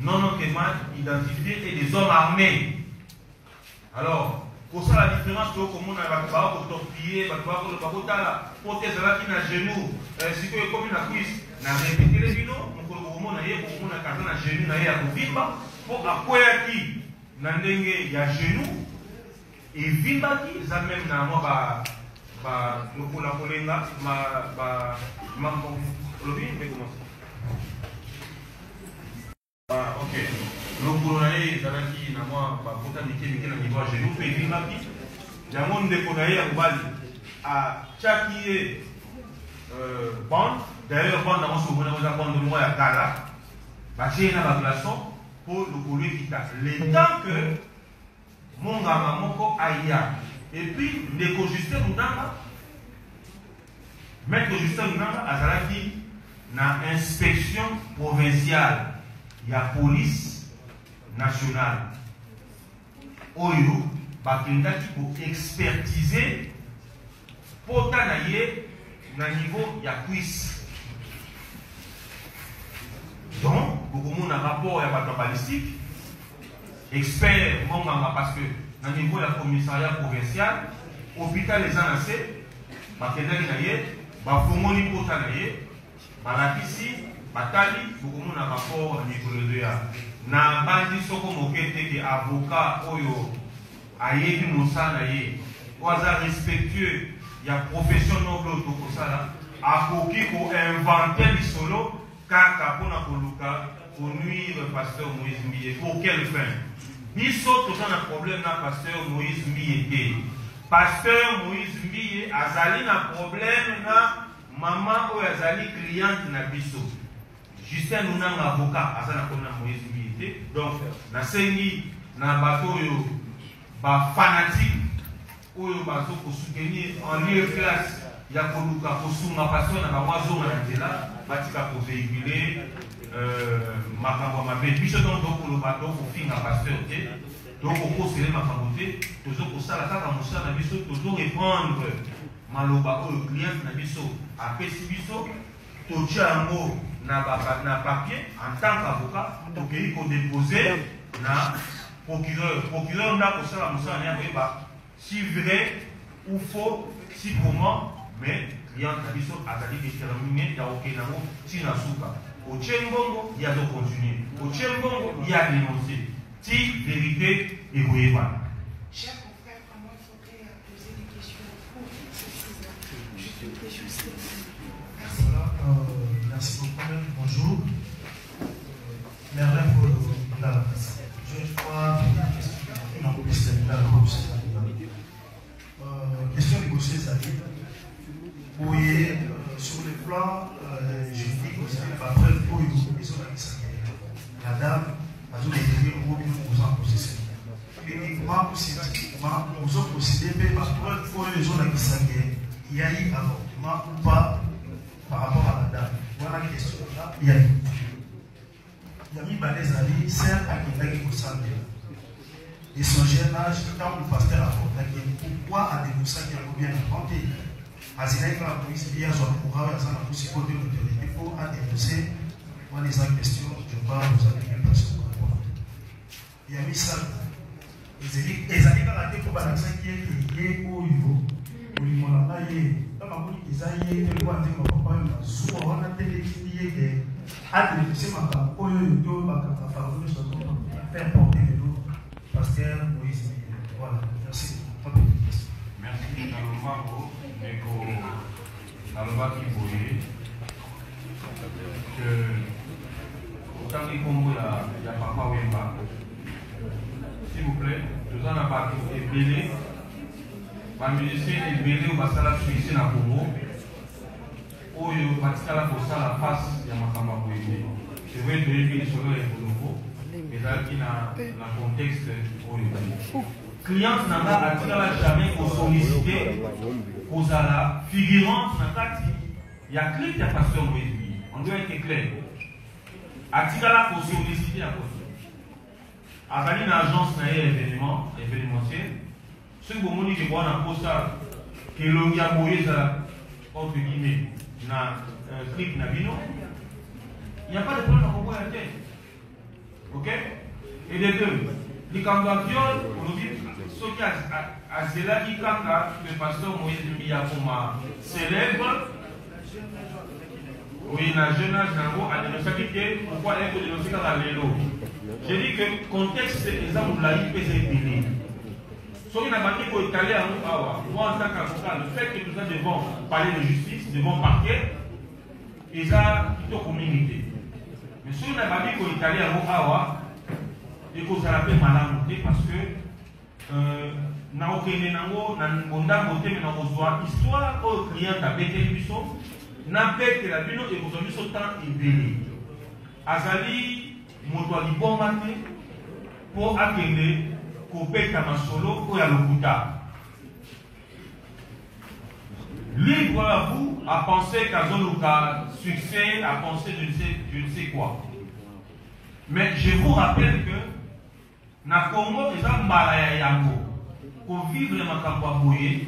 B: non notamment identifiés, et des hommes armés. Alors, pour ça, la différence, c'est que nous avons torpillé, prothèse qui n'a genou, si tu es comme une cuisse, n'a répété les vino, on a genou, pour akweyaki na ndenge ya genou et vimbaki za même na moi lokola kolenga lobi mais comment ok lokola na ye zalaki na moi kota mike na niveau ya genou pe vimbaki yango ndeko na ye ya mobali a tchaki bande d'ailleurs bande na moso bona za bande moko ya kala batie na ba glaçon pour le couler qui t'a. Le temps que mon gamin moko aïa. Et puis, le Justin Moudanga, maître Justin Moudanga, a dit, na inspection provinciale, il y a police nationale. Oyo, bakenda qui pour expertiser, pour t'anayer, na niveau, il y a cuisse. Donc, beaucoup de monde a rapport à la balistique, expert, parce que, dans le niveau de la commissariat provincial, hôpital les annoncés, Bafongoni Potanaye, Balakisi, Batali, beaucoup de monde a rapport à niveau de la na bandi soko mokete que avocat oyo ayebi mosala ye oza respectueux ya profession noble tokosala akoki ko inventer lisolo kaka pona koluka pour nuire pasteur Moïse Mbi. Pour quelle fin? Biso toza un problème na pasteur Moïse Mbi. Pasteur Moïse Mbi azali na problème na maman oyo azali cliente na biso. Justin Lunanga avocat azali na problème na Moïse Mbi. Donc na sengi na bato oyo ba fanatique oyo bazo ko soutenir en lieu classe ya koluka kosunga pasteur na bawazo na nzela batika ko véhiculer makambo mabe biso donc koloba donc kofinga pasteur te donc okosele makambo te tozo kosala kaka mosala na biso tozo répondre maloba oyo client na biso apesi biso totia yango na papier en tant qu'avocat tokei kodéposer na procureur nda kosala mosala na yango si vrai ou faux si comment mais client na biso azali déterminé ya okenango tina suka otie mbongo ya do continuer otie mbongo ya dénoncer si vérité et koyebana.
A: Chers confrères, comment il faudrait poser des questions juste merci.
G: Voilà, merci beaucoup, bonjour. Merci pour la place. Je crois question négociée, ça dit. Oui, sur le plan juridique, après le point la dame a tout décidé au mot nous en possession. Uniquement, scientifiquement, nous avons procédé, mais par pour les gens qui s'en il y a eu avortement ou pas par rapport à la dame. Voilà la question là. Il y a eu. Il y a mis des amis, certes, à qui vous semblez. Et son jeune âge, quand le pasteur a porté, pourquoi a dénoncé qu'il a bien raconté? Azinaï, quand la police vient, son courage, à la police, côté de l'autorité, pour dénoncer, moi, les questions, je parle, vous avez une personne. il y a mis ça. Les années quand la déco balance qui est au niveau, au niveau là, il y a un peu de isaïe, le roi dit mon papa, il a souvent on a télé qui est à c'est ma femme, au lieu de tout, ma femme, nous sommes faire porter les lots, pasteur Moïse. Voilà, merci.
B: Merci, Nalomako, Neko, Nalomako Kiboye, que autant qu'il Congo, il y a Papa Wemba. S'il vous plaît, nous en avons pas ébélé. Les musiciens ébélés ou basala suicide na Congo. Ou yo batikala kosala face ya makamba boyé. C'est vrai que les solo est nouveau, mais là qui na contexte oyo. Cliente n'a pas jamais sollicité aux ala figurante na kati. Il y a clip de pasteur Moïse. On doit être clair. Atikala ko solliciter la cause. Azali na agence na événementiel. Ce que vous m'avez dit que vous avez posté que l'on y a Moïse entre guillemets na clip na bino. Il n'y a pas de problème à comprendre la tête. Ok? Et les deux, les cambafions, on dit ce qui a cela qui kanga le pasteur Moïse Miyakoma célèbre. Oui, dans le jeune âge, à dénoncer pourquoi elle est dénoncée dans la vélo. J'ai dit que le contexte, c'est exemple de la IPCPD. Ce qui n'a pas dit qu'on est allé à Mouawa, moi en tant qu'avocat, le fait que nous devons parler de justice, devons parquet, et ça, il faut communiquer. Mais ce qui n'a pas dit qu'on est allé à Mouawa, et qu'on s'est rappelé malin parce que na okende nango na bonda côté mais na kozwa histoire au client a bêté biso na bêté la bino et kozwa biso temps ibeli azali moto aliboma te pour akende kobeta masolo ko ya lokuta libre à vous à penser qu'à Zoluka succès à penser je ne sais quoi mais je vous rappelle que na Congo eza mbala ya yango pour vivre le makambo boye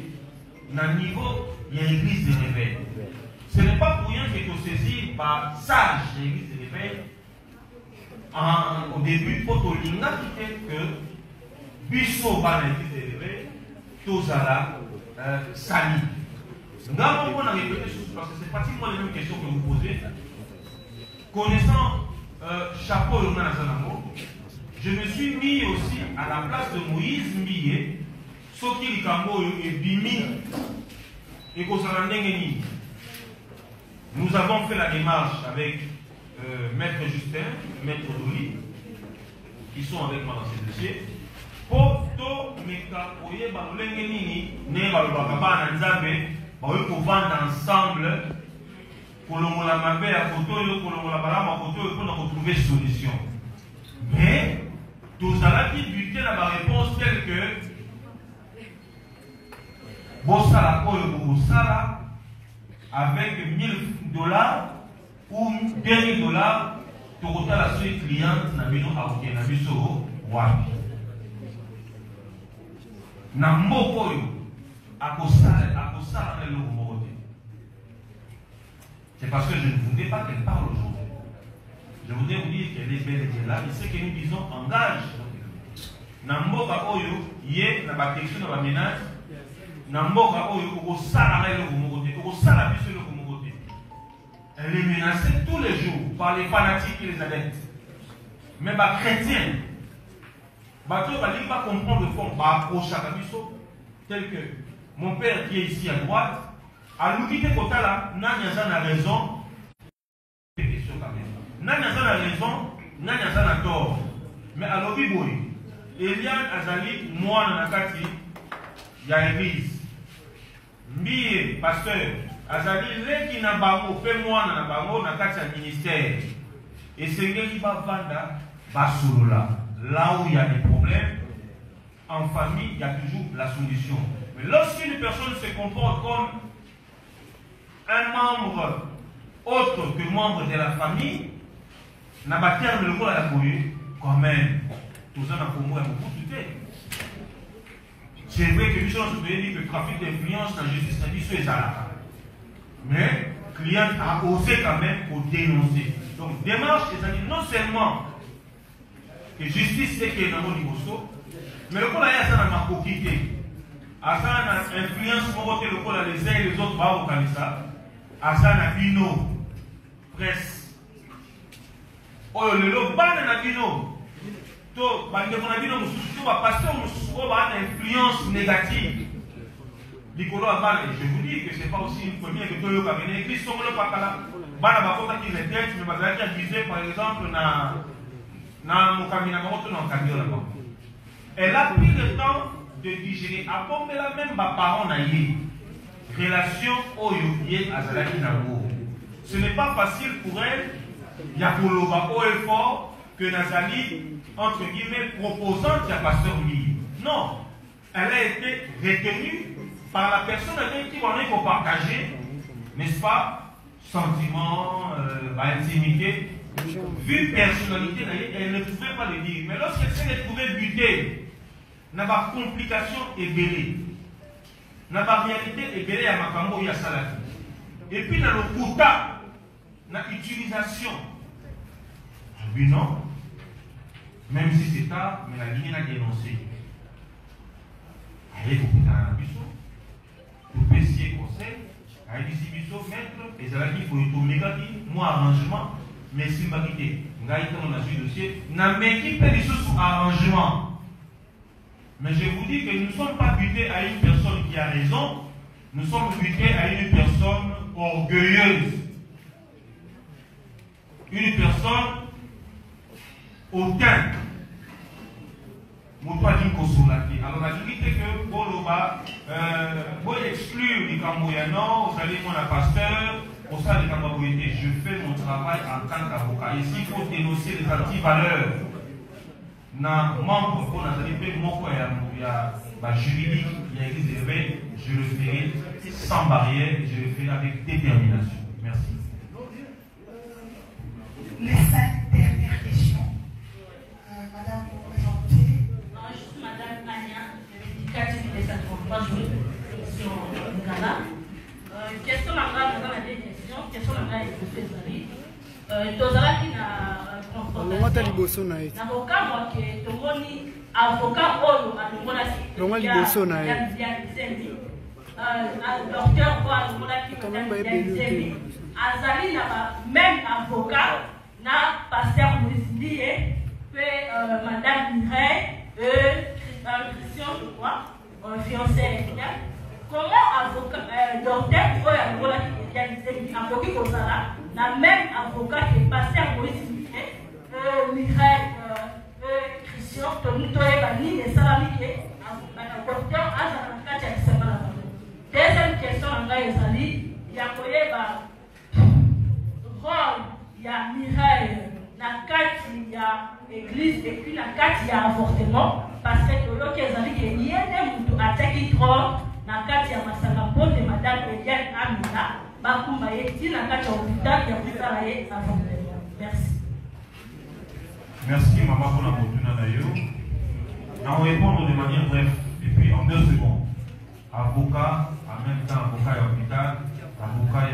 B: na niveau il y a l'église de réveil. Ce n'est pas pour rien que tu saisis par sage l'église de réveil au début pour te linga qui fait que biso par l'église de réveil tozala sali. Nous avons répété parce que c'est pratiquement les mêmes questions que vous posez. Connaissant chapeau le Manazanamo, je me suis mis aussi à la place de Moïse Mbiye. Soki likambo et bimi et nous avons fait la démarche avec Maître Justin, Maître Doli, qui sont avec moi dans ce dossier. Pour tout meka oye balengeni ne balobakaba na nzambe pour vendre ensemble kolongola mabe ya photo yo kolongola balama photo yo pour trouver solution. Mais tous allons buter la réponse telle que Bossala Bossala avec $1000 ou $2000 pour la suite cliente na bino akoke na biso wapi na mboko yo akosala na eloko moko te. C'est parce que je ne voulais pas qu'elle parle aujourd'hui. Je voudrais vous dire qu'elle est belle et là, et ce que nous disons engage na mboka oyo ye na batection na bamenage elle est menacée tous les jours par les fanatiques et les adeptes. Mais les chrétiens, ils ne vont pas comprendre le fond, tel que mon père qui est ici à droite, à l'unité Kotala, n'a raison. N'a raison, n'a tort. Mais à l'Obiboui, Eliane Azali, moi, Nakati, il y a l'église. Mbiye, pasteur, Azali, les qui n'a pas fait moi, n'a pas Nakati, un ministère. Et c'est qui va vendre, Basoulola. Là où il y a des problèmes, en famille, il y a toujours la solution. Mais lorsqu'une personne se comporte comme un membre autre que membre de la famille, n'a pas terme le rôle à la commune, quand même, tout ça n'a pas beaucoup de temps. C'est vrai que les gens se disent que le trafic d'influence dans la justice n'a dit ce ça. Mais le client a osé quand même pour dénoncer. Donc, démarche, c'est-à-dire non seulement que justice c'est que dans mon niveau. Mais le col a ça dans ma coquille. À ça, on a influence pour voter le col à les uns et les autres, va au candidat. À ça, on a bino, presse. Oh, le lot, ban on a bino. Tout, ban de mon abino, tout va passer, on va une influence négative. Nicolo a parlé, je vous dis que ce n'est pas aussi une première que tout le cabinet. Qui sont le pacala, ban à ma faute qui les têtes, mais ma qui a visé par exemple dans mon cabinet, dans mon cabinet là-bas. Elle a pris le temps de digérer. Après, mais la même parent n'a eu relation au yobier à Zalaki Nago. Ce n'est pas facile pour elle. Il y a pour le haut et fort que Nazali, entre guillemets, proposante à pasteur Lee. Non, elle a été retenue par la personne avec qui on est pour partager, n'est-ce pas, sentiments, intimité. Vu personnalité, elle ne pouvait pas le dire. Mais lorsqu'elle s'est retrouvée butée, n'a pas complication ébélée. N'a pas réalité ébélée à Makambo Yassalaki. Et puis dans le quota, dans l'utilisation. Oui, non. Même si c'est tard, mais la ligne a dénoncé. Allez, vous pouvez dans la biseau. Vous pouvez essayer conseil. Allez, ici, biseau, maître. Et ça l'a dit, il faut y tourner, moi, arrangement. Mais si je ne vais pas quitter, on a su dossier. N'a pas équipé les choses sur arrangement. Mais je vous dis que nous ne sommes pas butés à une personne qui a raison, nous sommes butés à une personne orgueilleuse. Une personne hautaine. Alors la vérité que Boloba, pour exclure les Camboyanos, vous allez mon pasteur, pour ça les Camboyais, je fais mon travail en tant qu'avocat. Ici, il faut dénoncer les antivaleurs. Na membre pour la télé, mon juridique, il y a réservé, je le ferai sans barrière, je le ferai avec détermination. Merci.
A: Les 5 dernières questions. Madame, vous présentez.
H: Je suis Madame Ania, éducative des 53 jours sur le Ghana. Question la grande, dans la question, question la grande, tozala qui na confrontation na bokamwa ke tomoni avocat oyo alongola docteur oyo alongolaki azali na même avocat na pasteur Moïse pe madame Mireille Christian je crois fiancé comment avocat docteur oyo alongolaki akoki kozala la même avocat qui est passé à Moïse Mireille Christian, nous avons ni les salariés qui docteur deuxième question, il y a rôle, il y a Mireille, il y a église et puis il y a avortement parce que il y a des gens qui ont na kati ya masanga ponte madame Eliane Amina bakumba yeti na kati ya hôpital ya kusala ye avortement. Merci.
B: Merci maman pour la fortune d'ailleurs. On répondre de manière brève et puis en 2 secondes. Avocat, en même temps avocat à l'hôpital, avocat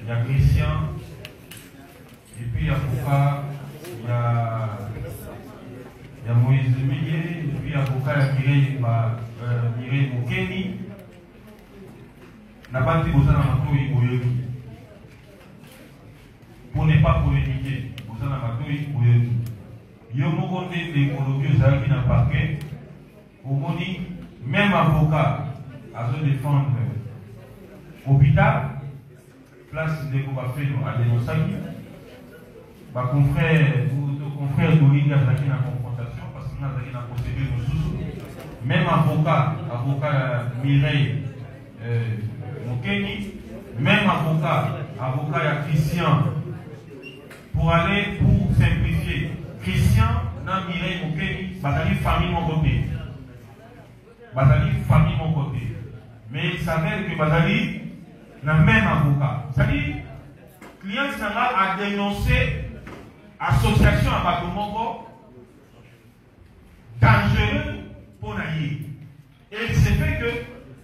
B: il y a Christian et puis avocat il y a Moïse Millier et puis avocat il y a Mireille Mokeni n'a pas dit que pour ne pas polémiquer, vous en avez il y a beaucoup d'écologie qui n'a pas fait. Même avocat à se défendre hôpital, place de Kouafé à Dénosaki, ma confrère Doringa qui n'a confrontation parce qu'on a une procédure de sous. Même avocat Mireille Mokeni, même avocat Christian, pour aller pour simplifier. Christian, n'a Mireille Mokeni, Batali famille mon côté. Mais il s'avère que Batali n'a même avocat. C'est-à-dire, client a dénoncé association à Batomoko dangereux pour naïe. Et il s'est fait que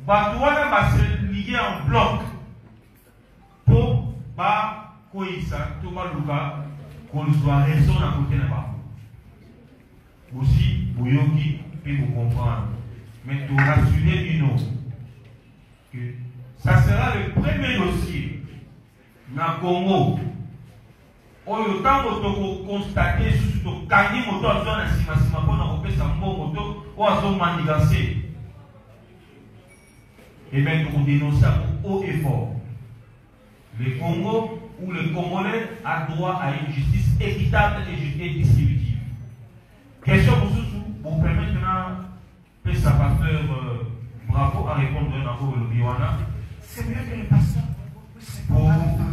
B: Batouana va se lier en bloc pour Koïsa, Touba Luka, qu'on soit raison à côté de Bafou. aussi, Bouyoki, puis vous comprendre. Mais tout rassurer une autre, que ça sera le premier dossier dans le Congo. Autant que constater sur le gagner moto à zone assimassima pour nous faire ça moto ou à zone manigancée. Et bien nous dénonçons haut et fort. Le Congo ou le Congolais a droit à une justice équitable et distributive. Question pour vous permettre maintenant, ça pasteur bravo à répondre dans le Biwana.
G: C'est mieux que le pasteur.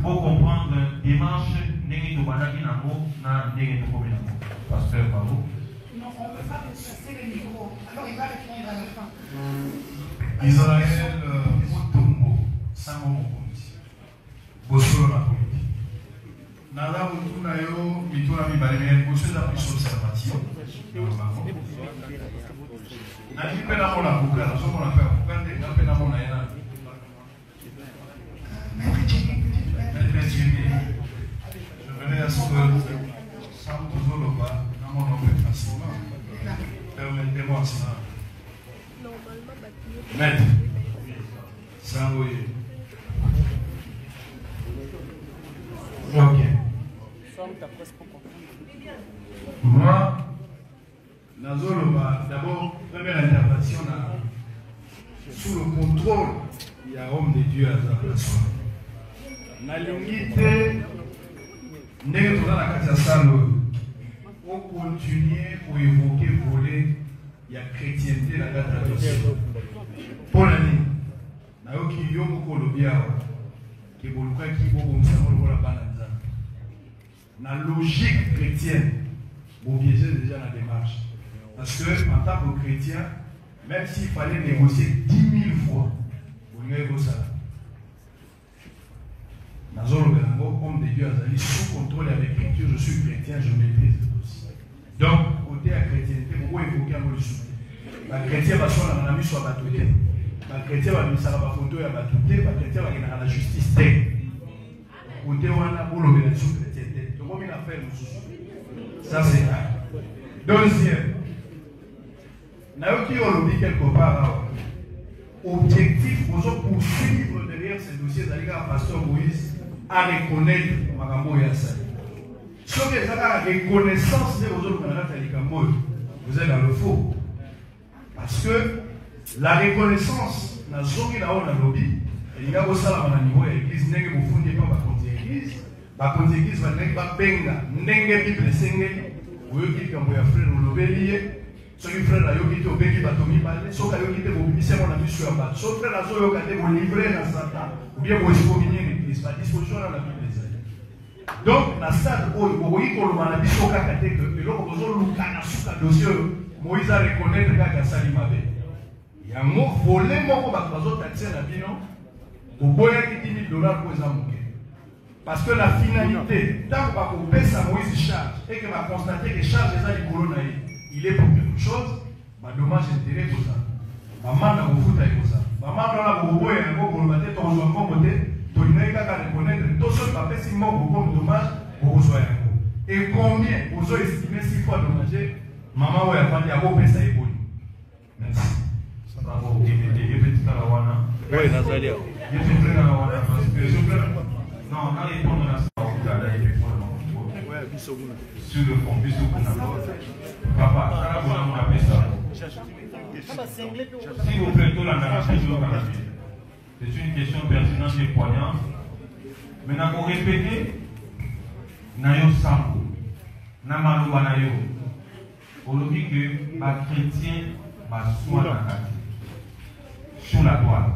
B: Pour comprendre la démarche, pasteur, pardon.
A: Non, on ne peut pas passer le micro. Alors il va répondre à la fin.
G: Israël, Motombo, Sango Mokonzi, Bosolo la politique. Nala Mutuna yo, Mituna Mibalé, Bosolo la plus observation. Nani pena mona bouka, la somme on a fait un bouka, n'a pena mona yana. Je venais à ce que sans toujours le bas, n'a mon nom facilement. Permettez-moi ça. Maître, sans oui. Ok. Moi, d'abord, première intervention sous le contrôle, il y a homme de Dieu à sa personne. Nalingite, n'est pas la catastrophe. On continue pour évoquer, voler, il y a chrétienté la catastrophe. Pour l'année, nayoki yo moko lobiawa, qui boluka qui bo bomsamo la bananza. Na logique chrétienne, vous piégez déjà la démarche. Parce que en tant que chrétien, même s'il fallait négocier 10 000 fois, vous n'avez pas ça. Homme de Dieu, sous contrôle avec l'écriture, je suis chrétien, je maîtrise le dossier. Donc, côté à chrétienté, pourquoi évoquer un mot de soutien? Les chrétiens vont sur la mise sur la battuté. Les chrétiens vont sur la photo et la battuté, les chrétiens vont dans la justice. Côté où on a pour le sous chrétienté. Donc, on a fait ça, c'est ça. Deuxième, Naoki Olobi quelque part, objectif, pour poursuivre derrière ces dossiers, c'est-à-dire à Pasteur Moïse à reconnaître Magambo Yassai. Si vous avez la reconnaissance de vos autres vous êtes dans le faux. Parce que la reconnaissance, dans le lobby, il y a aussi un niveau de l'église, n'est-ce pas vous ne pas contre l'église, contre l'église, n'est-ce pas benga, n'est-ce pas Bible singé, vous avez dit que vous avez frère au lobby, ceux qui frère ont dit au bengi batomi balé, ceux qui ont dit au bimissé mon ami sur un bat, ceux qui ont dit au livrer dans Satan, ou bien au disposition l'église, par disposition dans la Bible. Donc, dans ça, vous voyez que l'on a dit au cas que l'on a dit dossier, Moïse a reconnaître que Salim avait. Il y a un mot volé, mon bateau taxé à la vie, non? Vous voyez que 10 000 $ pour les amours. Parce que la finalité, tant qu'on paie ça, Moïse charge, et que va constater que charge les colonnes, il est pour quelque chose, bah dommage intérêt pour ça. Maman n'a pas foutu avec ça. Maman n'a pas foutu avec ça. Maman n'a pas foutu avec ça. Tu n'as qu'à reconnaître tout ce qui fait si mort comme dommage pour vous soyez. Et combien vous avez estimé 6 fois dommagé, maman ouais a fait à vos pèses et bonnes. Merci.
B: Bravo. Et petit Kalawana.
I: Oui, Nazalia.
B: Je suis prêt à la Wana parce que je peux. Non, on a répondu à ça. Sur le fond, plus papa, quand on a fait ça. S'il vous plaît, tout la narration de l'Ocanabi. C'est une question pertinente et poignante. Maintenant, pour répéter, Nayo Sambo, Namalouba Nayo, on dit que les chrétiens sont sur la toile.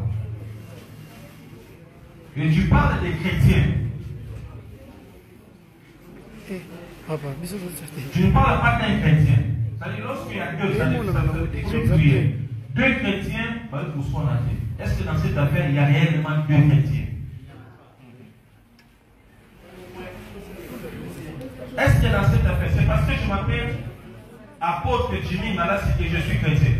B: Et tu parles des chrétiens. Tu ne parles pas d'un chrétien. C'est-à-dire, lorsqu'il y a deux chrétiens, vous soyez athées. Est-ce que dans cette affaire, il y a réellement deux chrétiens? Est-ce que dans cette affaire, c'est parce que je m'appelle apôtre Jimmy Malassi que je suis chrétien?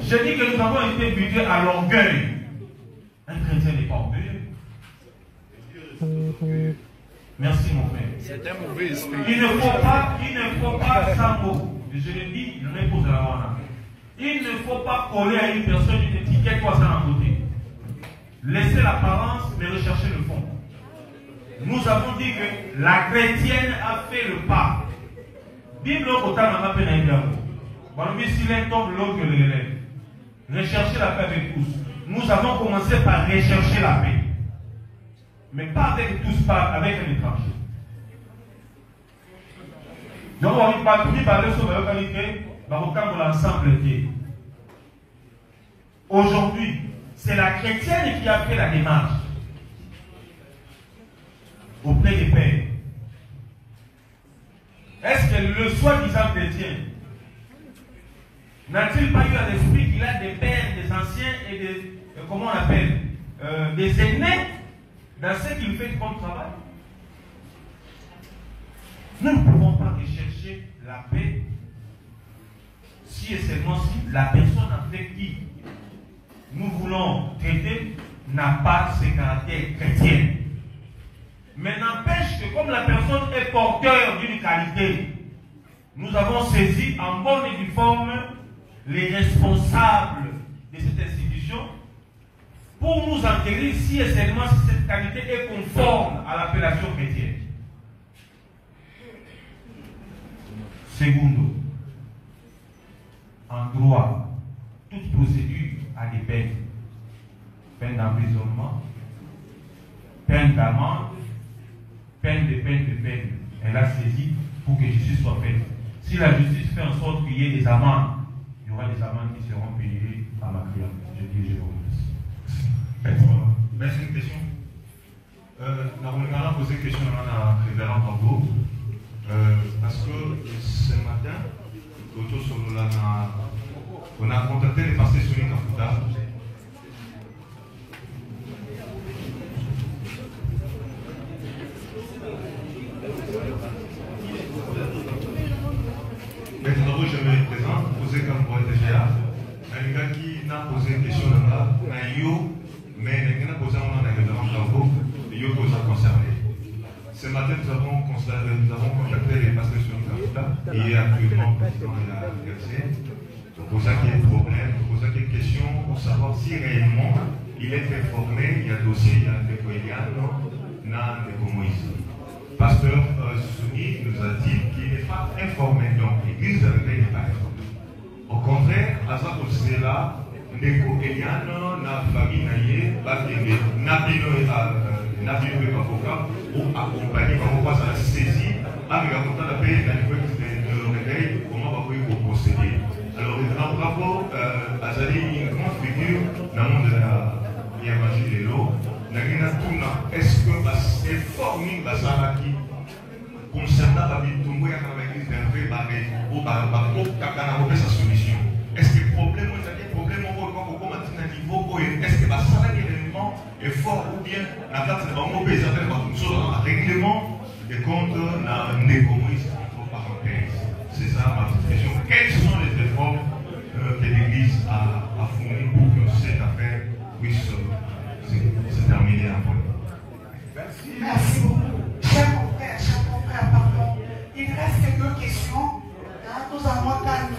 B: Je dis que nous avons été butés à l'orgueil. Un chrétien n'est pas orgueilleux. Merci mon frère.
I: C'est un mauvais esprit.
B: Il ne faut pas sans mot. Je le dis, je ne pose la main. Il ne faut pas coller à une personne une étiquette quoi ça d'un côté. Laissez l'apparence, mais recherchez le fond. Nous avons dit que la chrétienne a fait le pas. Bible au côté n'a pas peine à dire. Si l'un tombe, l'autre le relève. Recherchez la paix avec tous. Nous avons commencé par rechercher la paix. Mais pas avec tous, pas avec un étranger. Donc on va tout parler sur la localité, l'ensemble. Aujourd'hui, c'est la chrétienne qui a fait la démarche auprès des pères. Est-ce que le soi-disant chrétien n'a-t-il pas eu à l'esprit qu'il a des pères, des anciens et des, comment on appelle, des aînés dans ce qu'il fait comme travail? Nous ne pouvons pas rechercher la paix si et seulement si la personne avec qui nous voulons traiter n'a pas ce caractère chrétien. Mais n'empêche que comme la personne est porteur d'une qualité, nous avons saisi en bonne et due forme les responsables de cette institution pour nous enterrer si et seulement si cette qualité est conforme à l'appellation chrétienne. Secondo, en droit, toute procédure a des peines. Peine d'emprisonnement, peine d'amende, peine de peine. Elle a saisi pour que justice soit faite. Si la justice fait en sorte qu'il y ait des amendes, il y aura des amendes qui seront payées par ma cliente. Je vous remercie.
J: Merci. Une question. Nous avons posé une question à la révérende Tambo. Parce que ce matin, on a contacté les pasteurs sur les Kafuta. Maintenant, je me présente, posé comme pour TGA. Un gars qui n'a posé une question là-bas, mais il n'a posé un nom dans le révérend Tambo, et il a concerné. Ce matin, nous avons contacté les pasteurs sur Kafuta et actuellement président de la RC. Pour ça qu'il y a un problème, pour ça qu'il y a une question pour savoir si réellement il est informé, il y a un dossier, il y a un décoyano, n'a de Moïse. Pasteur Souni nous a dit qu'il n'est pas informé, donc l'église de n'est pas informée. Au contraire, à ça pour cela, Ndeko Eliano, na famille naïe, Nabino et Bafoka, ou accompagné par moi, ça a saisi, avec la contact de paix, le réveil, comment va vous procéder. Alors, en rapport à une grande figure dans le monde de l'évangile de l'eau, est-ce que c'est formé qui concernant la vie de tout le monde ou sa solution? Est-ce que le problème est-ce que ça événement est fort ou bien la carte de un règlement des comptes dans les communistes entre parenthèses? C'est ça ma petite question. Quels sont les efforts que l'Église a fournis pour que cette affaire puisse se terminer en bonne?
A: Merci beaucoup. Chers confrères, pardon. Il reste quelques questions. Nous avons calmé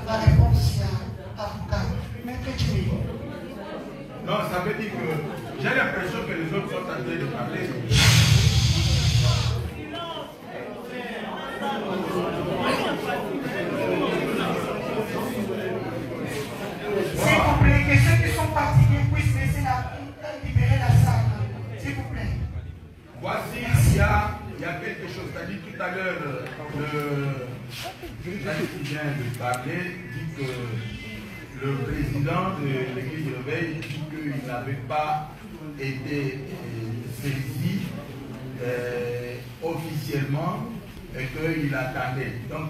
A: la réponse à l'avocat. Maître Jimmy.
K: Non, ça veut dire que j'ai l'impression que les autres sont en train de parler.
A: S'il vous plaît, que ceux qui sont fatigués puissent laisser libérer la salle. S'il vous plaît.
K: Voici, il y a quelque chose. Tu as dit tout à l'heure, qui vient de parler, dit que le président de l'église de Réveil dit qu'il n'avait pas été saisi officiellement et qu'il attendait. Donc,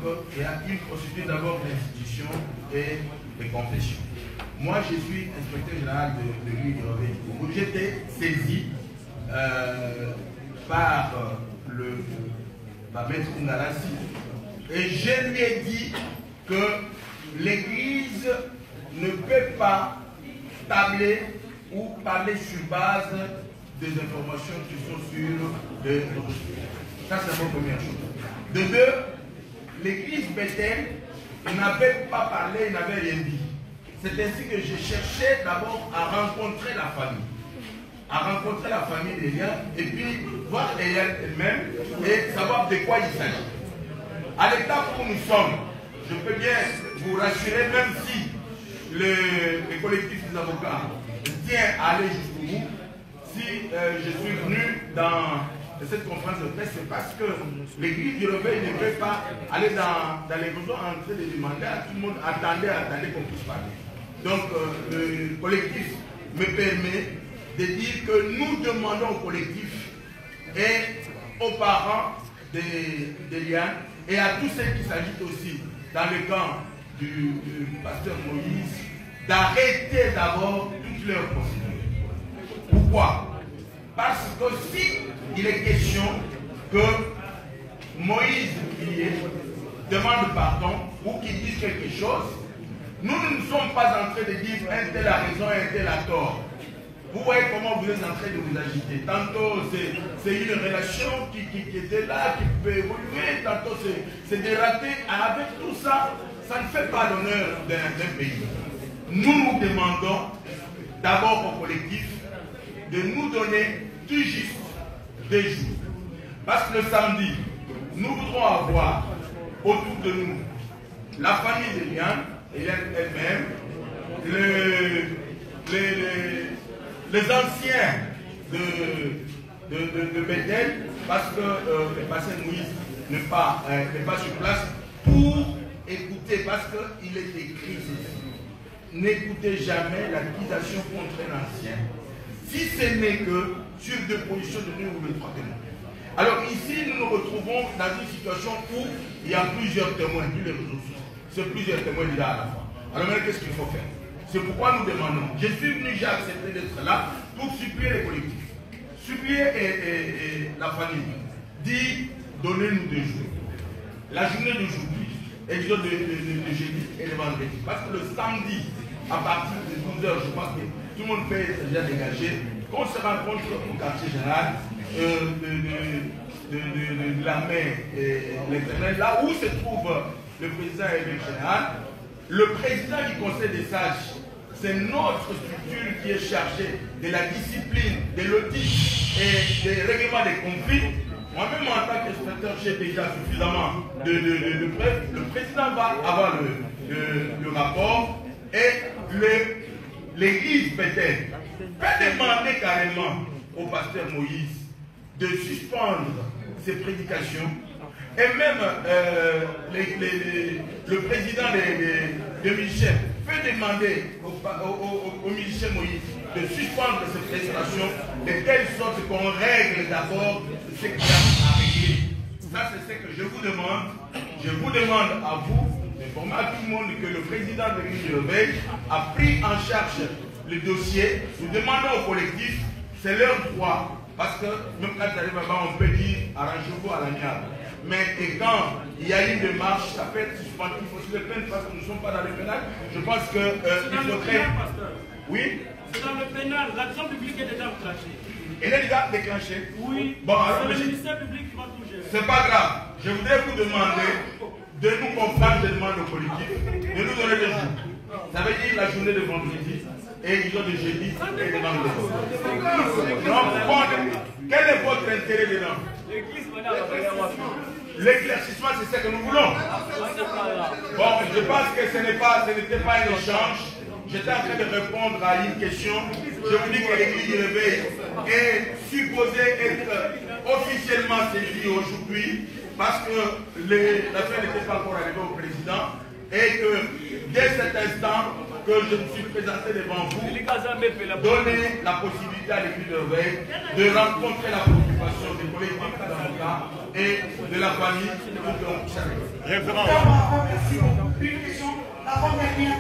K: il constitue d'abord l'institution et les confessions. Moi, je suis inspecteur général de l'église de Réveil. J'étais saisi par maître Kungalassi et je lui ai dit que l'église ne peut pas tabler ou parler sur base des informations qui sont sur les réseaux. Ça, c'est la première chose. De deux, l'église Bethel n'avait pas parlé, il n'avait rien dit. C'est ainsi que je cherchais d'abord à rencontrer la famille. À rencontrer la famille d'Eliane et puis voir Eliane elle-même et savoir de quoi il s'agit. À l'état où nous sommes, je peux bien vous rassurer, même si le collectif des avocats tient à aller jusqu'au bout, si je suis venu dans cette conférence de presse, c'est parce que l'église du réveil ne veut pas aller dans les besoins en train de demander à tout le monde, attendez qu'on puisse parler. Donc le collectif me permet de dire que nous demandons au collectif et aux parents d'Eliane et à tous ceux qui s'agitent aussi dans le camp du pasteur Moïse d'arrêter d'abord toutes leurs procédures. Pourquoi? Parce que si il est question que Moïse demande pardon ou qu'il dise quelque chose, nous ne sommes pas en train de dire un tel a raison, un tel a tort. Vous voyez comment vous êtes en train de vous agiter. Tantôt c'est une relation qui était là, qui peut évoluer, tantôt c'est dératé. Avec tout ça, ça ne fait pas l'honneur d'un pays. Nous nous demandons d'abord au collectif de nous donner tout juste 2 jours. Parce que le samedi, nous voudrons avoir autour de nous la famille d'Eliane elle-même, les anciens de Bethel, parce que le pasteur Moïse n'est pas sur place pour écouter, parce qu'il est écrit ceci. N'écoutez jamais l'accusation contre un ancien, si ce n'est que sur 2 positions de 2 ou de 3 témoins. Alors ici, nous nous retrouvons dans une situation où il y a plusieurs témoins, tous les réseaux sociaux. C'est plusieurs témoins là à la fois. Alors maintenant, qu'est-ce qu'il faut faire? C'est pourquoi nous demandons. Je suis venu, j'ai accepté d'être là pour supplier les collectifs. Supplier la famille. Dit, donnez-nous 2 jours. La journée d'aujourd'hui, et disons de jeudi et le vendredi. Parce que le samedi, à partir de 12 h, je pense que tout le monde peut être déjà dégagé. Qu'on se rencontre au quartier général de la mer et l'Éternel, là où se trouve le président et le général. Le président du Conseil des sages, c'est notre structure qui est chargée de la discipline, de l'audit et des règlements des conflits. Moi-même, en tant qu'inspecteur, j'ai déjà suffisamment de preuves. Le président va avoir le rapport et l'église Bethel peut demander carrément au pasteur Moïse de suspendre ses prédications. Et même le président de Michel peut demander au musicien Moïse de suspendre ses prestations de telle sorte qu'on règle d'abord ce qu'il a à régler. Ça, c'est ce que je vous demande. Je vous demande à vous d'informer à tout le monde que le président de l'église du réveil a pris en charge le dossier. Nous demandons au collectif, c'est leur droit. Parce que même quand ça arrive là-bas, on peut dire arrangez-vous à l'amiable. Mais quand il y a une démarche, ça peut être suspendu. Il faut se plaindre parce que nous ne sommes pas dans le pénal. Je pense que il faudrait. Oui.
I: C'est dans le pénal. L'action publique est déjà enclenchée.
K: Elle est déjà déclenchée.
I: Oui.
K: Bon, alors,
I: c'est le ministère public qui va tout gérer.
K: C'est pas grave. Je voudrais vous demander de nous comprendre, je demande au collectif, de nous donner des jours. Ça veut dire la journée de vendredi et les jours de jeudi et de vendredi. Donc, quel est votre intérêt dedans? L'éclaircissement, c'est ce que nous voulons. Bon, je pense que ce n'était pas un échange. J'étais en train de répondre à une question. Je vous dis que l'église du réveil est supposée être officiellement saisie aujourd'hui parce que l'affaire n'était pas encore arrivée au président et que dès cet instant que je me suis présenté devant vous, donner la possibilité à l'église du réveil de rencontrer la préoccupation des collectifs d'avocats et de la famille pour qu'on puisse arriver.
A: Merci beaucoup. Une question, l'avant-dernière.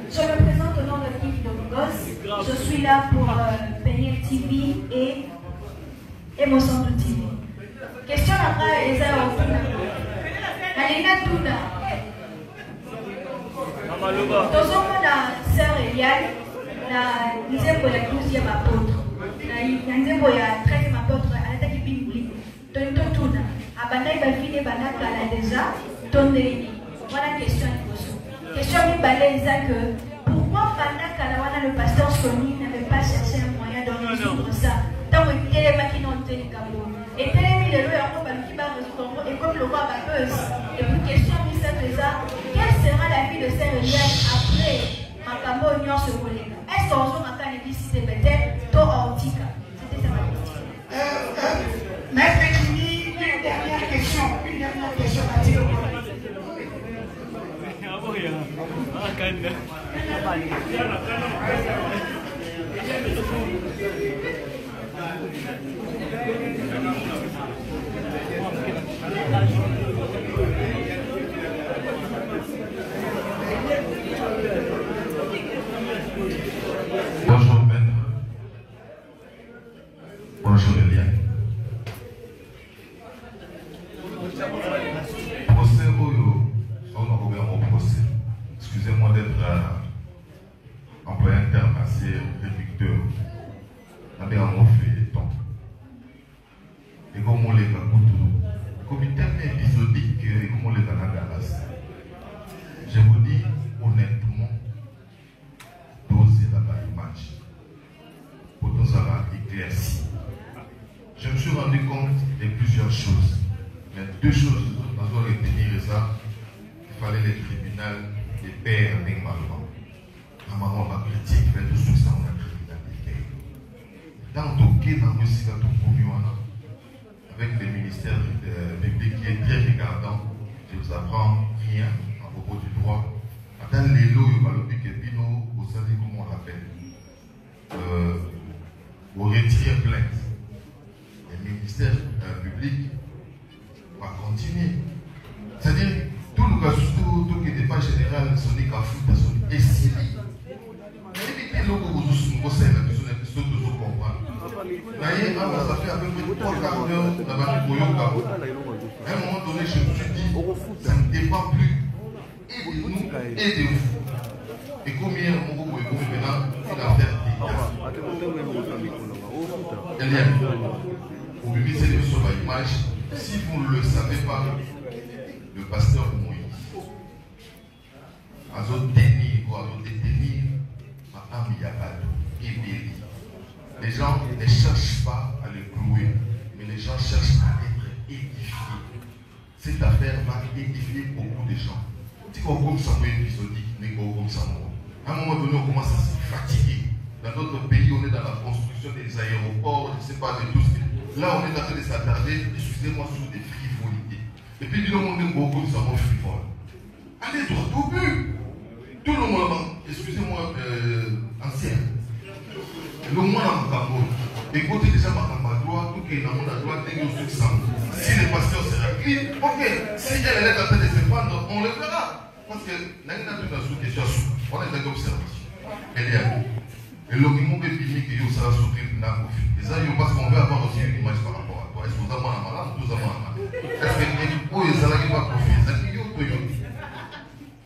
L: Je me présente au nom de Yves Domingos. Je suis là pour Payet TV et Mosanto TV. Question après les heures au final. Alina Tuna. Tozomona sœur Eliane, na deuxième collectif ya apôtre. Na nzembo ya 13e apôtre alataki bible totuna abandaki bafile banakala déjà tondeni voilà question liboso question mibale eza que pourquoi banakala wana le pasteur Sony n'avait pas cherché un moyen de résoudre ça ntango etelemaki na oteli likambo etelemi lelo yango baluki baresoudre et comme le roi bapeuse et puis question misato eza quelle sera la vie de Sœur Eliane après makambo nyonso koleka est-ce ozongaka nebisite peut-être to aotika c'était ça ma question.
A: Maître Jimmy, une dernière question Mathilde.
M: Bonjour maître. Bonjour Eliane. Procès Oyo, procès. Excusez-moi d'être employé un terme assez réducteur. Avec un mot feuilleton. Et comme on les a comme un terme épisodique, et comme on les a. Je vous dis honnêtement, dosez la image pour nous avoir éclairci. Je me suis rendu compte de plusieurs choses. Mais deux choses, nous allons retenir ça. Il fallait les tribunaux des pères des malins. À maman, ma critique, fait tout ça, on a criminalité. Dans le cas, dans le site avec le ministère public qui est très regardant, je ne vous apprends rien à propos du droit. Dans les lots, il y a le vous savez comment on l'appelle. Vous retirez plainte. Le ministère public va continuer. C'est-à-dire, tout le cas, tout qui n'est pas général, son écafou, son essai. Évitez le que vous savez, vous comprendre. D'ailleurs, ça fait à peu près 3 quarts d'heure dans le à un moment donné, je me suis dit, ça ne dépend plus et de nous et de vous. Et combien on vous maintenant une affaire Eliane, vous me mettez sur ma image. Si vous ne le savez pas, le pasteur Moïse a détenir ou a détenir ma âme Yabado et Béli. Les gens ne cherchent pas à le clouer, mais les gens cherchent à être édifiés. Cette affaire va édifier beaucoup de gens. Si on compte ça épisodique, à un moment donné, on commence à se fatiguer. Dans d'autres pays, on est dans la construction des aéroports, je ne sais pas de tout ce. Là, on est en train de s'attarder, excusez-moi, sur des frivolités. Et puis, le monde est beaucoup de savons frivole. Allez droit au but. Tout le monde, excusez-moi, ancien. Le monde en Cameroun. Écoutez déjà ma droite, tout qui est dans mon droite, dès que vous si le pasteur sera clean, ok. Si elle est en train de se prendre, on le fera. Parce que l'année n'a sous question, on est dans l'observation. Elle est à nous. Et le moment que tu dis que vous sera souffrir d'un conflit. Et ça, parce qu'on veut avoir aussi une image par rapport à toi. Est-ce que vous avez un malade ou vous avez un malade? Est-ce que vous avez un conflit?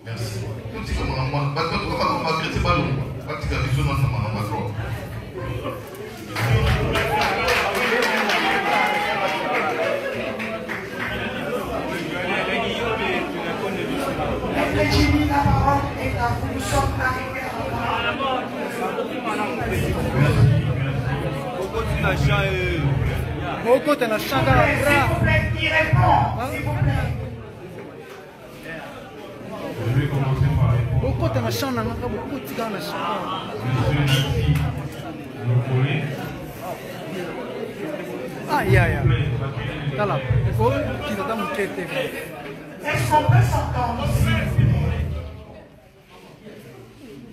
M: Merci. Tout ce que vous avez un malade, c'est pas le mot. Parce que vous avez un malade.
A: Jimmy, la parole est à vous. Nous sommes arrivés à la mort. S'il vous plaît, qui répond? S'il vous plaît.
J: Je vais commencer par répondre.
A: Monsieur
J: Nancy, vous connaissez.
A: Ah, est-ce qu'on peut s'entendre ici?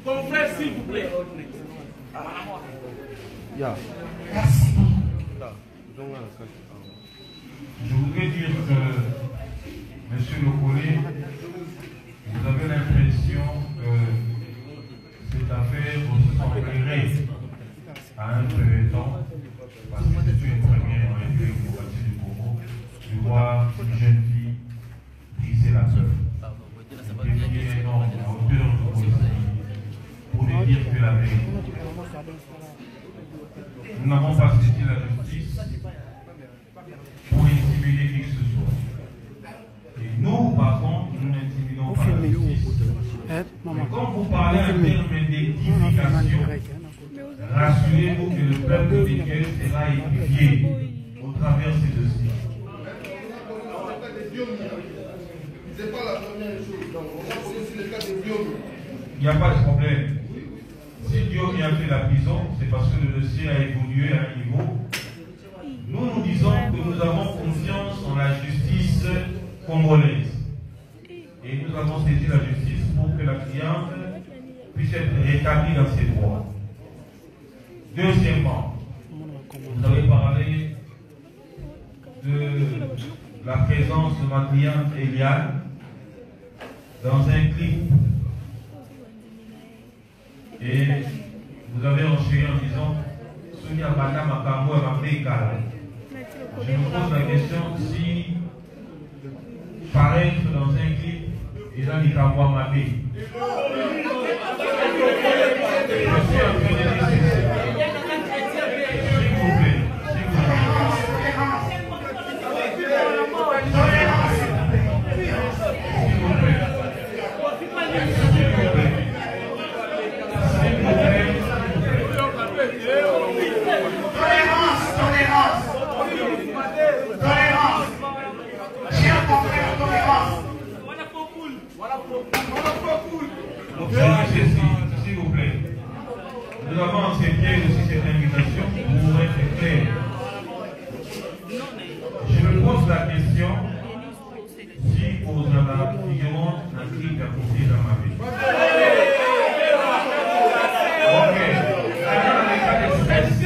I: Confrère, s'il vous plaît.
A: Merci.
J: Je voudrais dire que, monsieur Lokole, vous avez l'impression que cette affaire ressemblerait à un feuilleton, parce que c'est une première en République démocratique du Congo, de voir une jeune fille briser la peur. Défier énorme à hauteur de vos pour lui dire que la vérité.
B: Nous n'avons pas saisi la justice pour intimider qui que ce soit. Et nous, par contre, nous n'intimidons pas la justice. Mais quand vous parlez en termes d'édification, rassurez-vous que le peuple de Dieu sera édifié au travers de ces dossiers.
K: C'est pas la première chose. Donc, on va poser sur le cas de Dieu.
B: Il n'y a pas de problème. Si Dieu a fait la prison, c'est parce que le dossier a évolué à un niveau. Nous disons que nous avons confiance en la justice congolaise. Et nous avons saisi la justice pour que la cliente puisse être rétablie dans ses droits. Deuxièmement, vous avez parlé de la présence de ma cliente Eliane dans un clip. Et vous avez enchaîné en disant Sonia Bata Makambo et Mapekala. Je me pose la question si paraître dans un clip et dans les Kambo Mapé. Je suis en train de dire s'il vous plaît. S'il vous plaît, nous avons accepté aussi cette invitation pour être clair. Je me pose la question si vous avez figurant un clip d'apporter dans ma vie. Ok. Dans les cas d'espèce,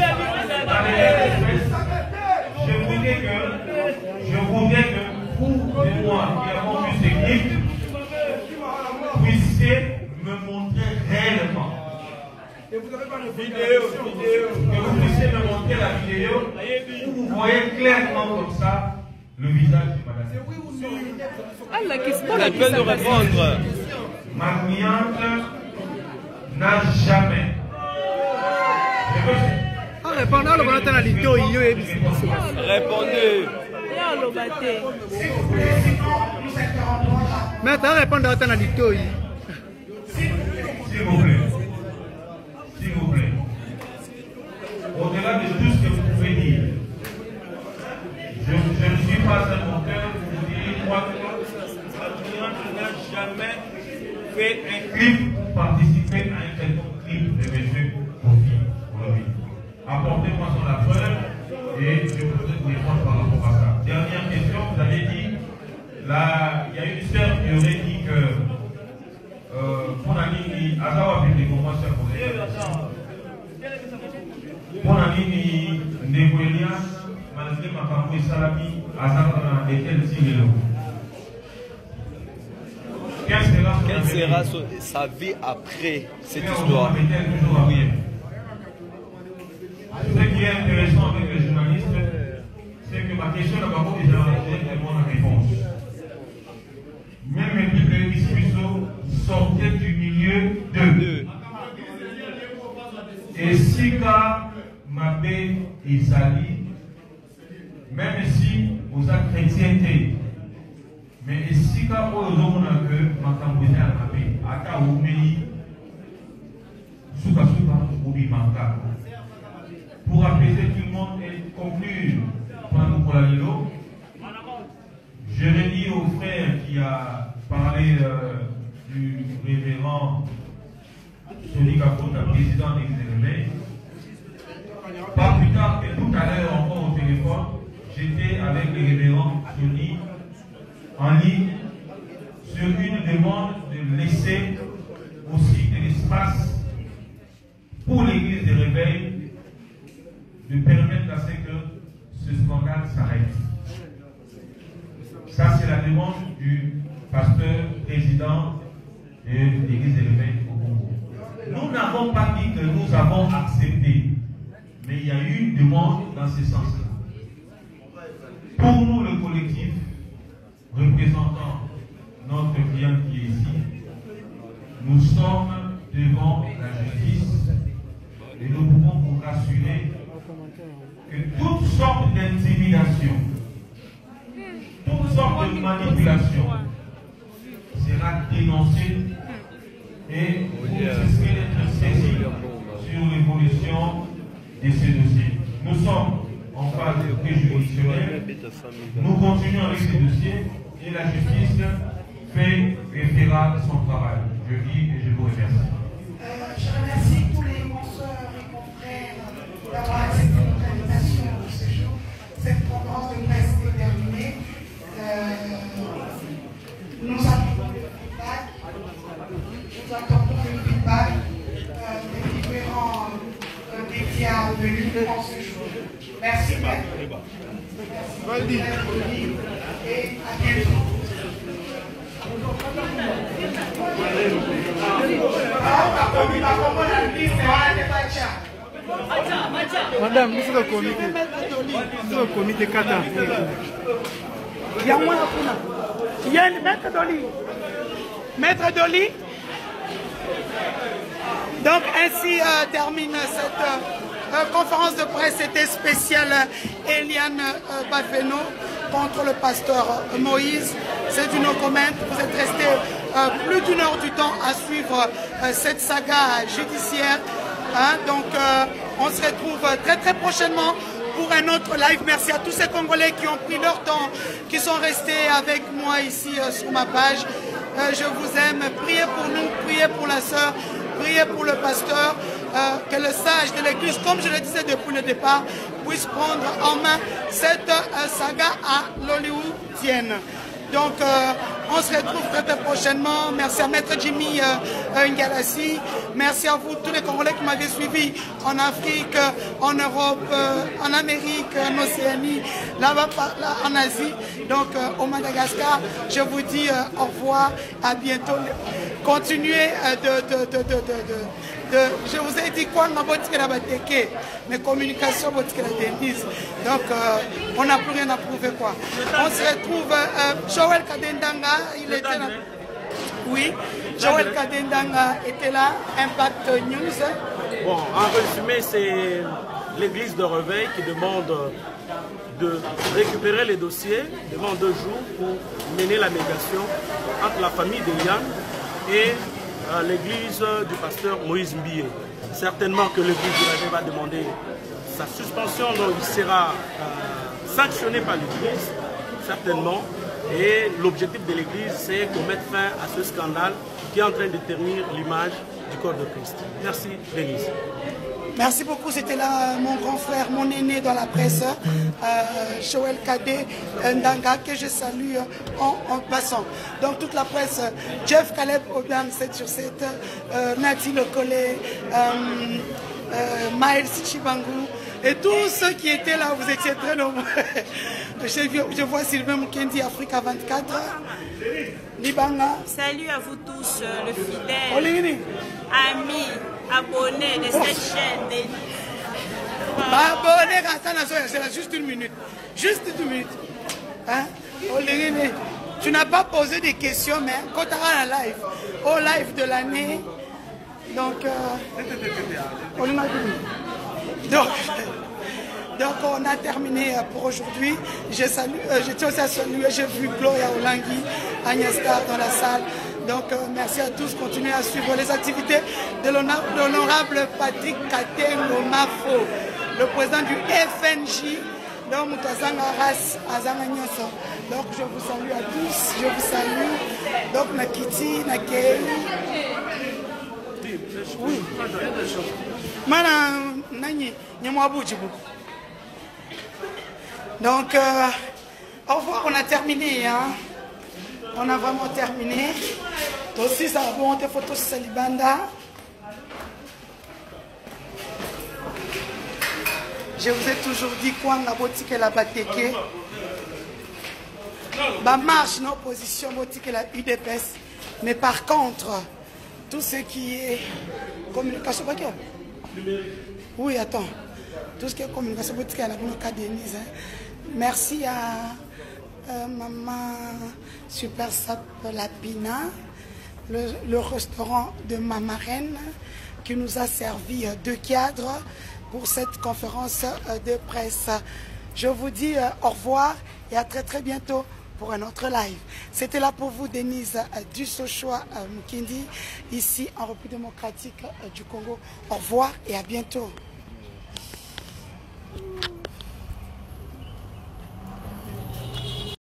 B: je voudrais que vous et moi qui avons vu ces clips puissiez me montrer réellement. Et vous n'avez pas de vidéo. Que vous puissiez me montrer la vidéo où vous voyez clairement comme ça le visage de madame.
N: Elle peut nous répondre.
B: Ma cliente n'a jamais.
N: Répondez.
O: Mais tu as répondu à ta lito.
B: S'il vous plaît. S'il vous plaît. Au-delà de tout ce que vous pouvez dire, je ne suis pas un auteur pour vous dire moi que la cliente n'a jamais fait un clip pour participer à un quelconque clip de M. Kofi Olomide. Apportez-moi son la preuve et je peux vous répondre par rapport à ça. Dernière question, vous avez dit, il y a une sœur qui aurait dit que pour Nanini, Azawa public, comment ça pour les pour Nanini, Negoelias, malgré Makambo et Salami, Azawa et quel tiré.
N: Quelle sera sa vie après cette histoire?
B: Oui. Ce qui est intéressant avec les journalistes, c'est que ma question n'a pas déjà tellement la réponse. Même le Bible sortait du milieu d'eux. Et Sika, Mabé et Sali, même si vous êtes chrétienté, mais Sika, vous avez que Makambouzé à Mabé, Aka Oumei, Souka Souka, Oubi Manga. Pour apaiser tout le monde et conclure pour la Lilo, je l'ai dit au frère qui a parlé du révérend Soni Kakota, président des Éléments. Pas plus tard que tout à l'heure, encore au téléphone, j'étais avec le révérend Soni en ligne sur une demande de laisser aussi de l'espace pour l'église des réveils, de permettre à ce que ce scandale s'arrête. Ça, c'est la demande du pasteur président de l'église des réveils au Congo. Nous n'avons pas dit que nous avons accepté, mais il y a eu une demande dans ce sens-là. Pour nous, le collectif représentant notre client qui est ici, nous sommes devant la justice et nous pouvons vous rassurer que toutes sortes d'intimidation, toutes sortes de manipulation sera dénoncée et vous risquez d'être saisis sur l'évolution de ces dossiers. Nous sommes en phase préjudicielle, nous continuons avec ces dossiers et la justice fera son travail. Je dis et je vous remercie.
A: Je remercie tous les consoeurs et confrères d'avoir accepté notre invitation pour ce jour. Cette conférence de presse est terminée. Nous attendons le feedback. Nous attendons le feedback des différents médias venus en ce jour. Merci, Maître. Merci, et à bientôt.
O: Madame, nous sommes au comité. Nous sommes au comité Kata.
A: Il y a moins à il y a une maître Dolly. Maître Dolly. Donc ainsi termine cette conférence de presse. C'était spéciale Eliane Bafeno contre le pasteur Moïse. C'est du no comment. Vous êtes resté plus d'une heure du temps à suivre cette saga judiciaire. Hein? Donc on se retrouve très très prochainement pour un autre live. Merci à tous ces Congolais qui ont pris leur temps, qui sont restés avec moi ici sur ma page. Je vous aime. Priez pour nous, priez pour la sœur, priez pour le pasteur, que le sage de l'église, comme je le disais depuis le départ, puisse prendre en main cette saga à l'hollywoodienne. Donc, on se retrouve très, très prochainement. Merci à Maître Jimmy Ngalassi. Merci à vous, tous les Congolais qui m'avaient suivi en Afrique, en Europe, en Amérique, en Océanie, là-bas, en Asie, donc au Madagascar. Je vous dis au revoir, à bientôt. Continuez je vous ai dit quoi, mes communications, donc on n'a plus rien à prouver quoi. On se retrouve, Joël Kadendanga, il était là. Oui, Joël Kadendanga était là, Impact News.
I: Bon, en résumé, c'est l'église de Réveil qui demande de récupérer les dossiers devant 2 jours pour mener la médiation entre la famille d'Eliane et l'église du pasteur Moïse Mbie. Certainement que l'église du Réveil va demander sa suspension, donc il sera sanctionné par l'église, certainement. Et l'objectif de l'église, c'est de mettre fin à ce scandale qui est en train de ternir l'image du corps de Christ. Merci, Denise.
A: Merci beaucoup, c'était là mon grand frère, mon aîné dans la presse, Joël Kadé Ndanga, que je salue en passant. Donc toute la presse, Jeff Caleb Obiang 7/7, Nati Le Collet, Miles Chibangu, et tous ceux qui étaient là, vous étiez très nombreux. Je vois Sylvain Mukendi, Africa 24, Libanga.
P: Salut à vous tous, le fidèle, amis, abonnés de cette chaîne.
A: Abonnés, c'est juste une minute. Juste une minute. Hein? Tu n'as pas posé des questions, mais quand tu auras un live, au live de l'année, donc on a terminé pour aujourd'hui. Je tiens aussi à saluer, j'ai vu Gloria Olangui, Agnès Star dans la salle. Donc merci à tous, continuez à suivre les activités de l'honorable Patrick Katengo Mafo, le président du FNJ. Donc je vous salue à tous, je vous salue. Donc Nakiti, Nakei. Oui. Donc, au revoir, on a terminé. Hein? On a vraiment terminé. Aussi, ça va monter photo sur Salibanda. Je vous ai toujours dit quoi, la boutique et la bateke. Ma marche, nos positions, boutique et la UDPS. Mais par contre, tout ce qui est communication, oui, attends. Tout ce qui est communication, boutique et la Denise. Merci à Maman Super Sap Lapina, le restaurant de ma marraine qui nous a servi 2 cadres pour cette conférence de presse. Je vous dis au revoir et à très bientôt pour un autre live. C'était là pour vous Denise Dussochoa Mukindi, ici en République démocratique du Congo. Au revoir et à bientôt.